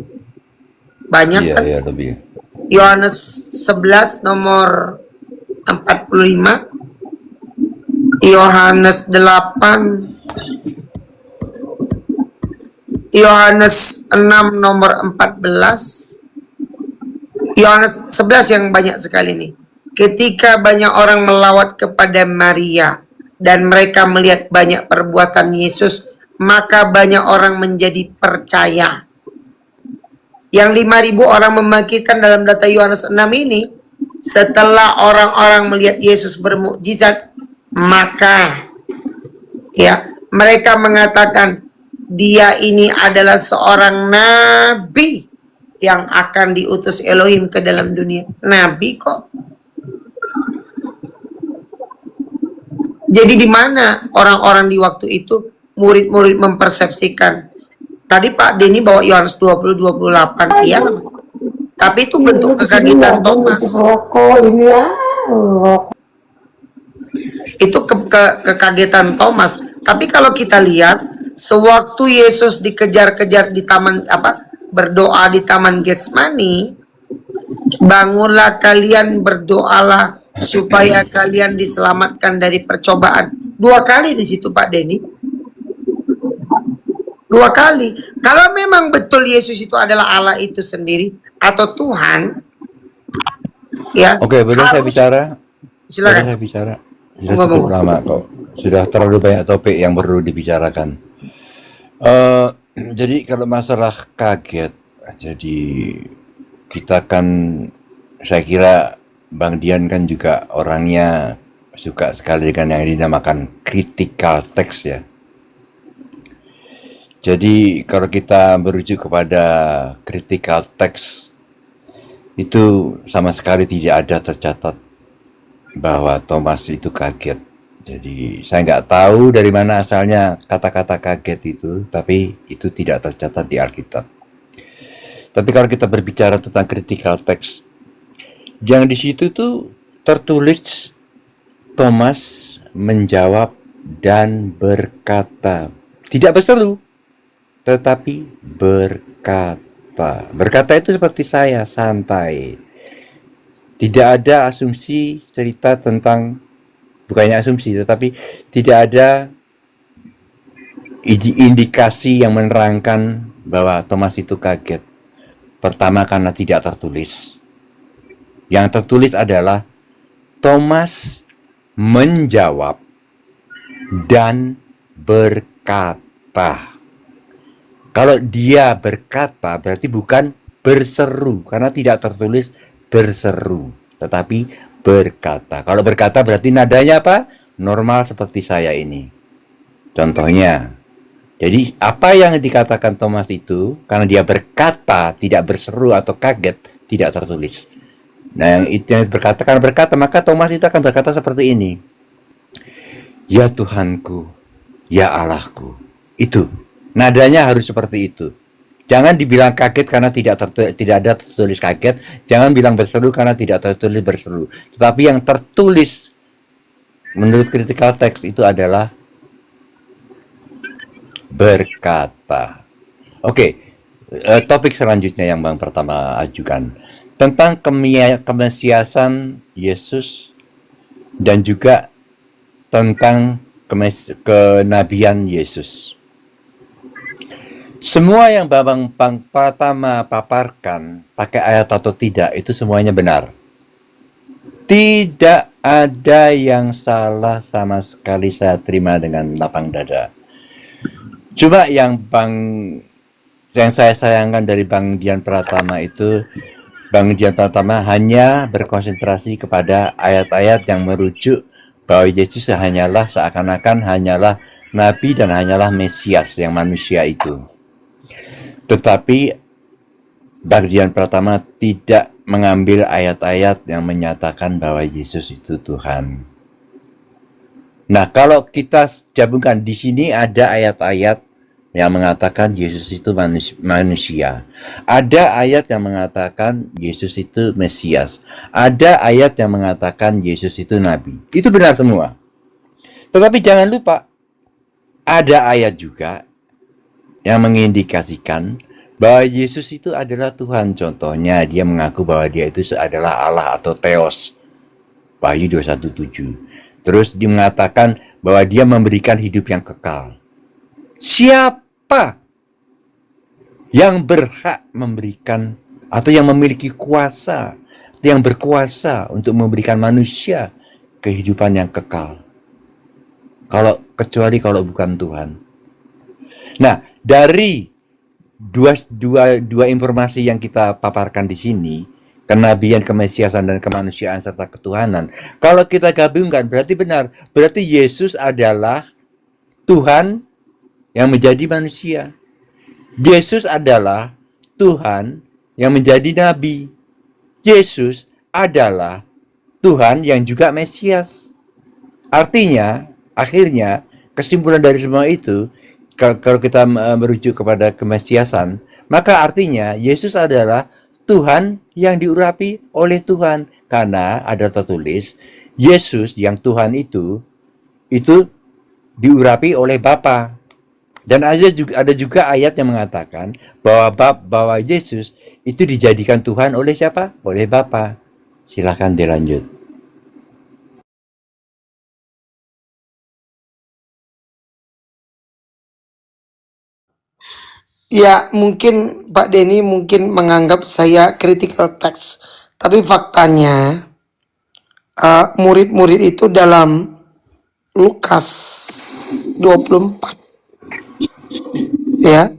Banyak kan? Iya, lebih. Yohanes 11 nomor 45. Yohanes 8. Yohanes 6 nomor 14. Yohanes 11 yang banyak sekali nih. Ketika banyak orang melawat kepada Maria dan mereka melihat banyak perbuatan Yesus, maka banyak orang menjadi percaya. Yang 5.000 orang membangkitkan dalam data Yohanes 6 ini, setelah orang-orang melihat Yesus bermukjizat, maka ya mereka mengatakan dia ini adalah seorang nabi yang akan diutus Elohim ke dalam dunia. Nabi kok. Jadi di mana orang-orang di waktu itu murid-murid mempersepsikan? Tadi Pak Denny bawa Yohanes 20, 28, iya. Tapi itu bentuk kekagetan Thomas. Itu kekagetan Thomas. Tapi kalau kita lihat, sewaktu Yesus dikejar-kejar di taman berdoa di taman Getsemani, bangunlah kalian, berdoalah supaya kalian diselamatkan dari percobaan. 2 kali di situ Pak Denny. 2 kali. Kalau memang betul Yesus itu adalah Allah itu sendiri atau Tuhan, ya. Oke, boleh saya bicara? Silakan. Boleh saya bicara? Sudah cukup lama kok. Sudah terlalu banyak topik yang perlu dibicarakan. Jadi kalau masalah kaget, jadi kita kan, saya kira Bang Dian kan juga orangnya suka sekali dengan yang dinamakan critical text ya. Jadi kalau kita merujuk kepada critical text, itu sama sekali tidak ada tercatat bahwa Thomas itu kaget. Jadi saya nggak tahu dari mana asalnya kata-kata kaget itu, tapi itu tidak tercatat di Alkitab. Tapi kalau kita berbicara tentang critical text, yang di situ tuh tertulis Thomas menjawab dan berkata, tidak berseru, tetapi berkata. Berkata itu seperti saya, santai. Tidak ada asumsi cerita tentang, bukannya asumsi, tetapi tidak ada indikasi yang menerangkan bahwa Thomas itu kaget? Pertama, karena tidak tertulis. Yang tertulis adalah Thomas menjawab dan berkata. Kalau dia berkata berarti bukan berseru, karena tidak tertulis berseru, tetapi berkata. Kalau berkata berarti nadanya apa? Normal seperti saya ini. Contohnya, jadi apa yang dikatakan Thomas itu, karena dia berkata, tidak berseru atau kaget, tidak tertulis. Nah, yang itu yang berkata, karena berkata, maka Thomas itu akan berkata seperti ini. Ya Tuhanku, ya Allahku. Itu. Nadanya harus seperti itu. Jangan dibilang kaget karena tidak ada tertulis kaget. Jangan bilang berseru karena tidak tertulis berseru. Tetapi yang tertulis menurut critical text itu adalah berkata. Oke, topik selanjutnya yang Bang pertama ajukan tentang kemesiasan Yesus dan juga tentang kenabian Yesus. Semua yang Bang pertama paparkan, pakai ayat atau tidak, itu semuanya benar. Tidak ada yang salah sama sekali, saya terima dengan lapang dada. Cuma yang saya sayangkan dari Bang Dian Pratama itu, Bang Dian Pratama hanya berkonsentrasi kepada ayat-ayat yang merujuk bahwa Yesus hanyalah seakan-akan hanyalah Nabi dan hanyalah Mesias yang manusia itu. Tetapi Bang Dian Pratama tidak mengambil ayat-ayat yang menyatakan bahwa Yesus itu Tuhan. Nah, kalau kita gabungkan di sini ada ayat-ayat yang mengatakan Yesus itu manusia. Ada ayat yang mengatakan Yesus itu Mesias. Ada ayat yang mengatakan Yesus itu Nabi. Itu benar semua. Tetapi jangan lupa, ada ayat juga yang mengindikasikan bahwa Yesus itu adalah Tuhan. Contohnya, dia mengaku bahwa dia itu adalah Allah atau Theos. Wahyu 2:1-7. Terus dia mengatakan bahwa dia memberikan hidup yang kekal. Siapa yang berhak memberikan atau yang memiliki kuasa atau yang berkuasa untuk memberikan manusia kehidupan yang kekal? Kecuali kalau bukan Tuhan. Nah, dari dua informasi yang kita paparkan di sini, kenabian, kemesiasan, dan kemanusiaan serta ketuhanan, kalau kita gabungkan berarti benar. Berarti Yesus adalah Tuhan yang menjadi manusia. Yesus adalah Tuhan yang menjadi Nabi. Yesus adalah Tuhan yang juga Mesias. Artinya, akhirnya, kesimpulan dari semua itu, kalau kita merujuk kepada kemesiasan, maka artinya Yesus adalah Tuhan yang diurapi oleh Tuhan. Karena ada tertulis, Yesus yang Tuhan itu diurapi oleh Bapa. Dan ada juga ayat yang mengatakan bahwa Yesus itu dijadikan Tuhan oleh siapa? Oleh Bapa. Silakan dilanjut. Ya, mungkin Pak Denny mungkin menganggap saya critical text. Tapi faktanya, murid-murid itu dalam Lukas 24. Ya,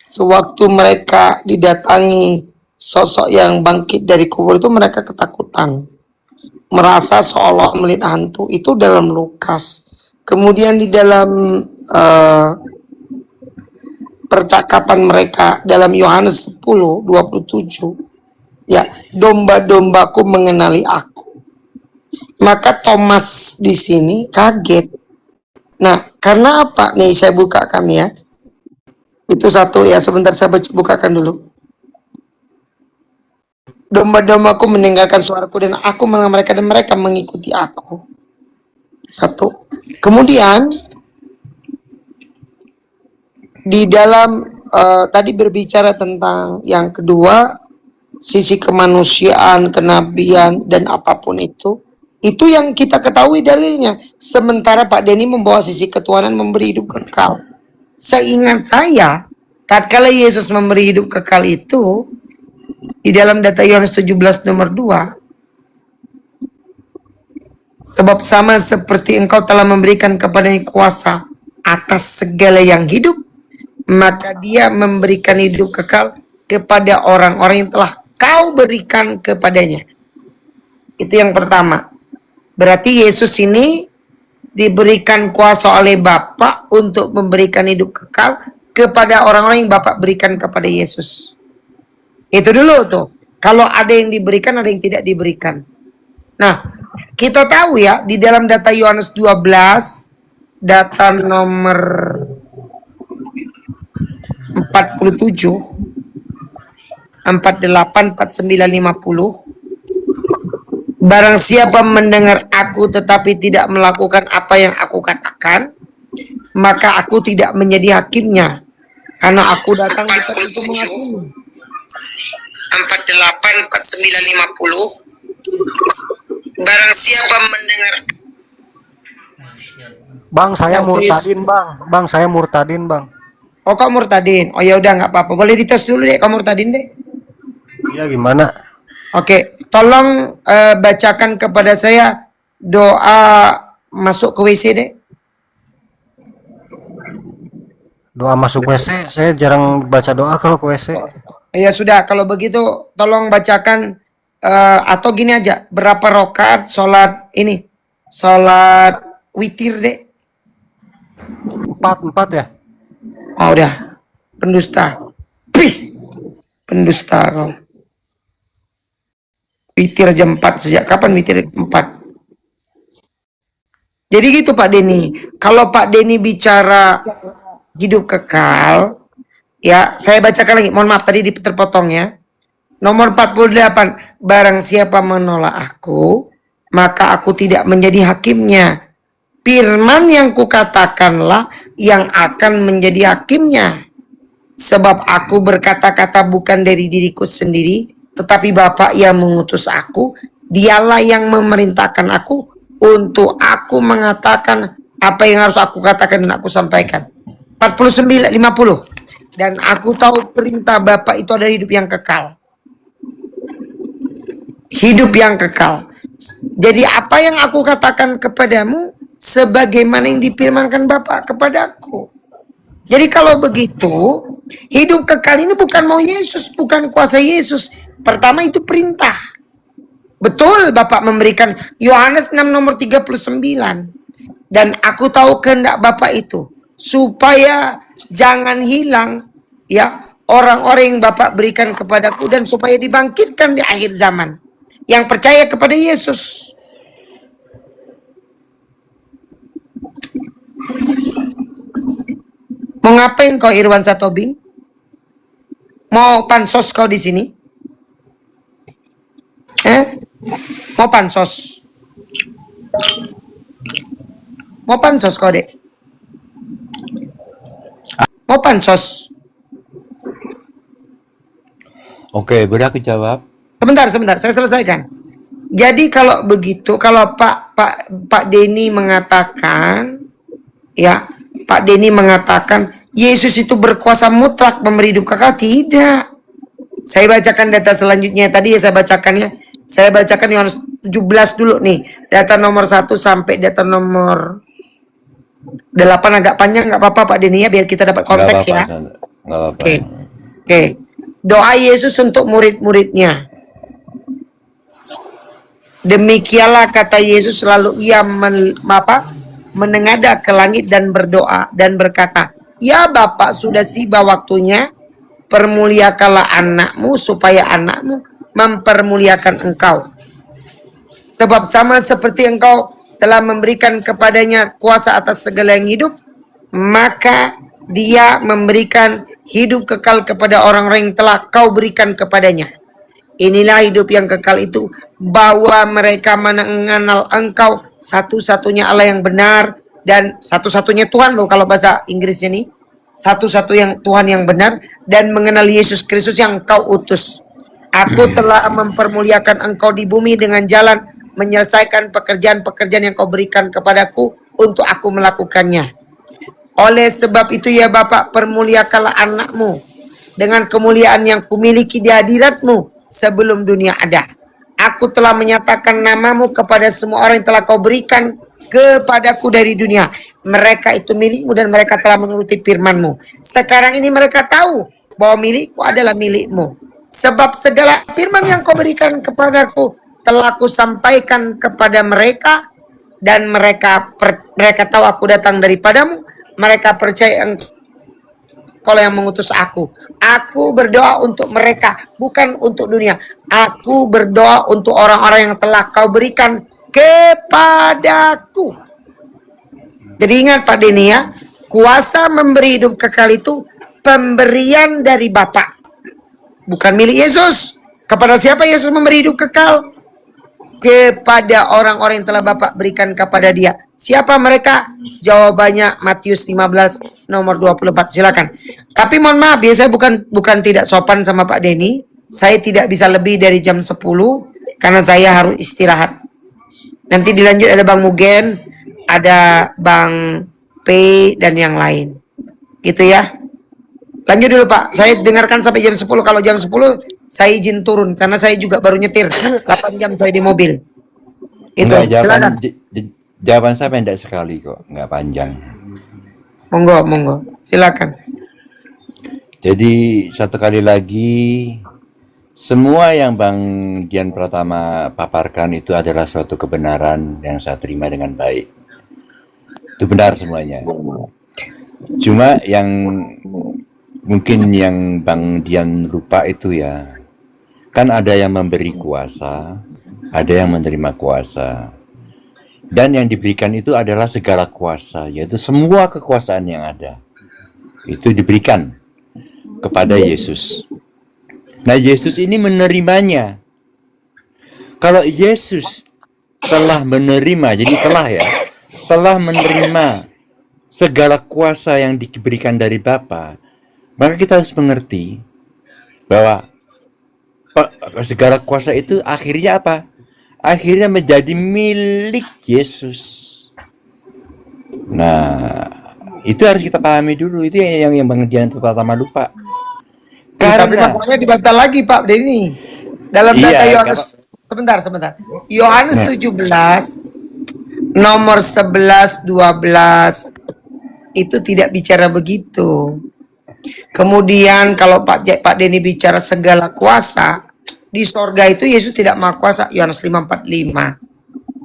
sewaktu mereka didatangi sosok yang bangkit dari kubur itu, mereka ketakutan. Merasa seolah melihat hantu. Itu dalam Lukas. Kemudian di dalam percakapan mereka dalam Yohanes 10:27, ya, domba-dombaku mengenali aku. Maka Thomas di sini kaget. Nah, karena apa? Nih saya bukakan ya. Itu satu ya, sebentar saya bukakan dulu. Domba-dombaku mendengarkan suaraku dan aku mengenal mereka dan mereka mengikuti aku. Satu. Kemudian di dalam tadi berbicara tentang yang kedua, sisi kemanusiaan, kenabian, dan apapun itu yang kita ketahui dalilnya. Sementara Pak Denny membawa sisi ketuhanan, memberi hidup kekal. Seingat saya, tatkala Yesus memberi hidup kekal itu, di dalam data Yohanes 17 nomor 2, sebab sama seperti engkau telah memberikan kepadanya kuasa atas segala yang hidup, maka dia memberikan hidup kekal kepada orang-orang yang telah kau berikan kepadanya. Itu yang pertama. Berarti Yesus ini diberikan kuasa oleh Bapa untuk memberikan hidup kekal kepada orang-orang yang Bapa berikan kepada Yesus. Itu dulu tuh. Kalau ada yang diberikan, ada yang tidak diberikan. Nah, kita tahu ya, di dalam data Yohanes 12, data nomor 47, 48, 49, 50. Barang siapa mendengar aku tetapi tidak melakukan apa yang aku katakan, maka aku tidak menjadi hakimnya. Karena aku datang bukan untuk menghakimi. 48, 49, 50. Barang siapa mendengar. Bang, saya murtadin, Bang. Bang, saya murtadin, Bang. Oh, kau murtadin. Oh ya udah, nggak apa-apa. Boleh dites dulu deh, kau murtadin deh. Iya, gimana? Oke, tolong bacakan kepada saya doa masuk ke WC deh. Doa masuk WC, saya jarang baca doa kalau ke WC. Ya sudah, kalau begitu tolong bacakan atau gini aja, berapa rakaat sholat ini? Sholat witir deh. 4 ya? Oh udah, pendusta. Pih, pendusta kau. Witir jam 4, sejak kapan witir 4? Jadi gitu Pak Denny. Kalau Pak Denny bicara hidup kekal, ya saya bacakan lagi. Mohon maaf tadi terpotong ya. Nomor 48. Barang siapa menolak aku, maka aku tidak menjadi hakimnya. Firman yang kukatakanlah yang akan menjadi hakimnya. Sebab aku berkata-kata bukan dari diriku sendiri, tetapi Bapa yang mengutus aku, dialah yang memerintahkan aku untuk aku mengatakan apa yang harus aku katakan dan aku sampaikan. 49, 50. Dan aku tahu perintah Bapa itu adalah hidup yang kekal. Hidup yang kekal. Jadi apa yang aku katakan kepadamu, sebagaimana yang difirmankan Bapa kepadaku. Jadi kalau begitu, hidup kekal ini bukan mau Yesus, bukan kuasa Yesus. Pertama itu perintah. Betul Bapak memberikan Yohanes 6 nomor 39. Dan aku tahu kehendak Bapak itu. Supaya jangan hilang ya orang-orang yang Bapak berikan kepadaku. Dan supaya dibangkitkan di akhir zaman. Yang percaya kepada Yesus. Mau ngapain kau Irwan Satobing? Mau pansos kau di sini? Mau pansos? Mau pansos kau dek? Mau pansos? Oke, boleh aku jawab? Sebentar, saya selesaikan. Jadi kalau begitu, kalau Pak Denny mengatakan, ya, Pak Denny mengatakan Yesus itu berkuasa mutlak memberi hidup kekal, tidak. Saya bacakan data selanjutnya tadi ya, saya bacakannya. Saya bacakan Yohanes 17 dulu nih. Data nomor 1 sampai data nomor 8 agak panjang, nggak apa-apa Pak Denny ya, biar kita dapat konteks ya. Oke. Doa Yesus untuk murid-muridnya. Demikianlah kata Yesus, lalu ia menengadah ke langit dan berdoa dan berkata, ya Bapa, sudah tiba waktunya, permuliakanlah anakmu supaya anakmu mempermuliakan engkau. Sebab sama seperti engkau telah memberikan kepadanya kuasa atas segala yang hidup, maka dia memberikan hidup kekal kepada orang-orang yang telah kau berikan kepadanya. Inilah hidup yang kekal itu, bahwa mereka mengenal engkau satu-satunya Allah yang benar dan satu-satunya Tuhan loh kalau bahasa Inggrisnya nih. Satu-satu yang Tuhan yang benar dan mengenal Yesus Kristus yang kau utus. Aku telah mempermuliakan engkau di bumi dengan jalan menyelesaikan pekerjaan-pekerjaan yang kau berikan kepadaku untuk aku melakukannya. Oleh sebab itu ya Bapak, permuliakanlah anakmu dengan kemuliaan yang kumiliki di hadiratmu sebelum dunia ada. Aku telah menyatakan namamu kepada semua orang yang telah kau berikan kepadaku dari dunia. Mereka itu milikmu dan mereka telah menuruti firmanmu. Sekarang ini mereka tahu bahwa milikku adalah milikmu. Sebab segala firman yang kau berikan kepadaku telah aku sampaikan kepada mereka, dan mereka tahu aku datang daripadamu. Mereka percaya engkau yang mengutus aku. Aku berdoa untuk mereka, bukan untuk dunia. Aku berdoa untuk orang-orang yang telah kau berikan kepadaku. Jadi ingat Pak Denny ya, kuasa memberi hidup kekal itu pemberian dari Bapa, bukan milik Yesus. Kepada siapa Yesus memberi hidup kekal? Kepada orang-orang yang telah Bapak berikan kepada dia. Siapa mereka? Jawabannya Matius 15 nomor 24. Silakan. Tapi mohon maaf ya, saya bukan tidak sopan sama Pak Denny. Saya tidak bisa lebih dari jam 10 karena saya harus istirahat. Nanti dilanjut ada Bang Mugen, ada Bang P dan yang lain. Gitu ya. Lanjut dulu Pak. Saya dengarkan sampai jam 10. Kalau jam 10 saya izin turun karena saya juga baru nyetir 8 jam saya di mobil. Itu. Enggak, Silakan. jawaban saya pendek sekali kok, nggak panjang. Monggo. Silakan. Jadi satu kali lagi, semua yang Bang Dian Pratama paparkan itu adalah suatu kebenaran yang saya terima dengan baik. Itu benar semuanya. Cuma yang mungkin yang Bang Dian lupa itu ya, kan ada yang memberi kuasa, ada yang menerima kuasa. Dan yang diberikan itu adalah segala kuasa, yaitu semua kekuasaan yang ada. Itu diberikan kepada Yesus. Nah, Yesus ini menerimanya. Kalau Yesus telah menerima, jadi telah menerima segala kuasa yang diberikan dari Bapa, maka kita harus mengerti bahwa segala kuasa itu akhirnya apa? Akhirnya menjadi milik Yesus. Nah, itu harus kita pahami dulu. Itu yang Bang Dian pertama lupa. Tapi makanya dibantah lagi Pak Denny. Dalam data Yohanes, sebentar. Yohanes 17 nomor 11, 12 itu tidak bicara begitu. Kemudian kalau Pak Denny bicara segala kuasa, di sorga itu Yesus tidak maha kuasa. Yohanes 5:45.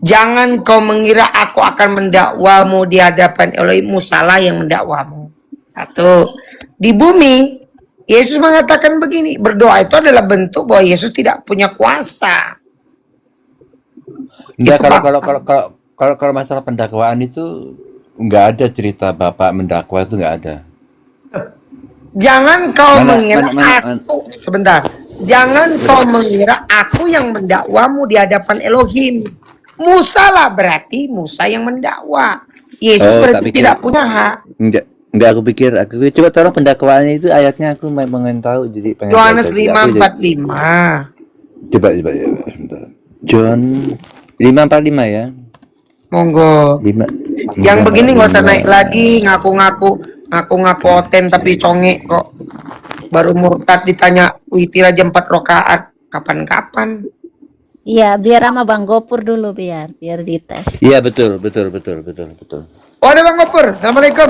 Jangan kau mengira aku akan mendakwamu di hadapan Elohimmu, salah yang mendakwamu. Satu. Di bumi Yesus mengatakan begini, berdoa itu adalah bentuk bahwa Yesus tidak punya kuasa. Enggak, kalau masalah pendakwaan itu enggak ada cerita Bapak mendakwa, itu enggak ada. Jangan kau mengira aku, sebentar. Jangan kau mengira aku yang mendakwamu di hadapan Elohim. Musa lah, berarti Musa yang mendakwa. Yesus berarti tidak punya hak. Enggak, aku pikir coba tolong pendakwaannya itu ayatnya, aku pengen tahu, jadi pengen Yohanes 5:45. Coba ya, sebentar. John 5:45 ya. Monggo. Yang begini nggak usah naik lagi ngaku-ngaku oten tapi congek kok. Baru murtad ditanya witir aja 4 rakaat. Kapan-kapan? Iya, biar sama Bang Gopur dulu biar dites. Iya, betul. Oh, ada Bang Gopur. Assalamualaikum.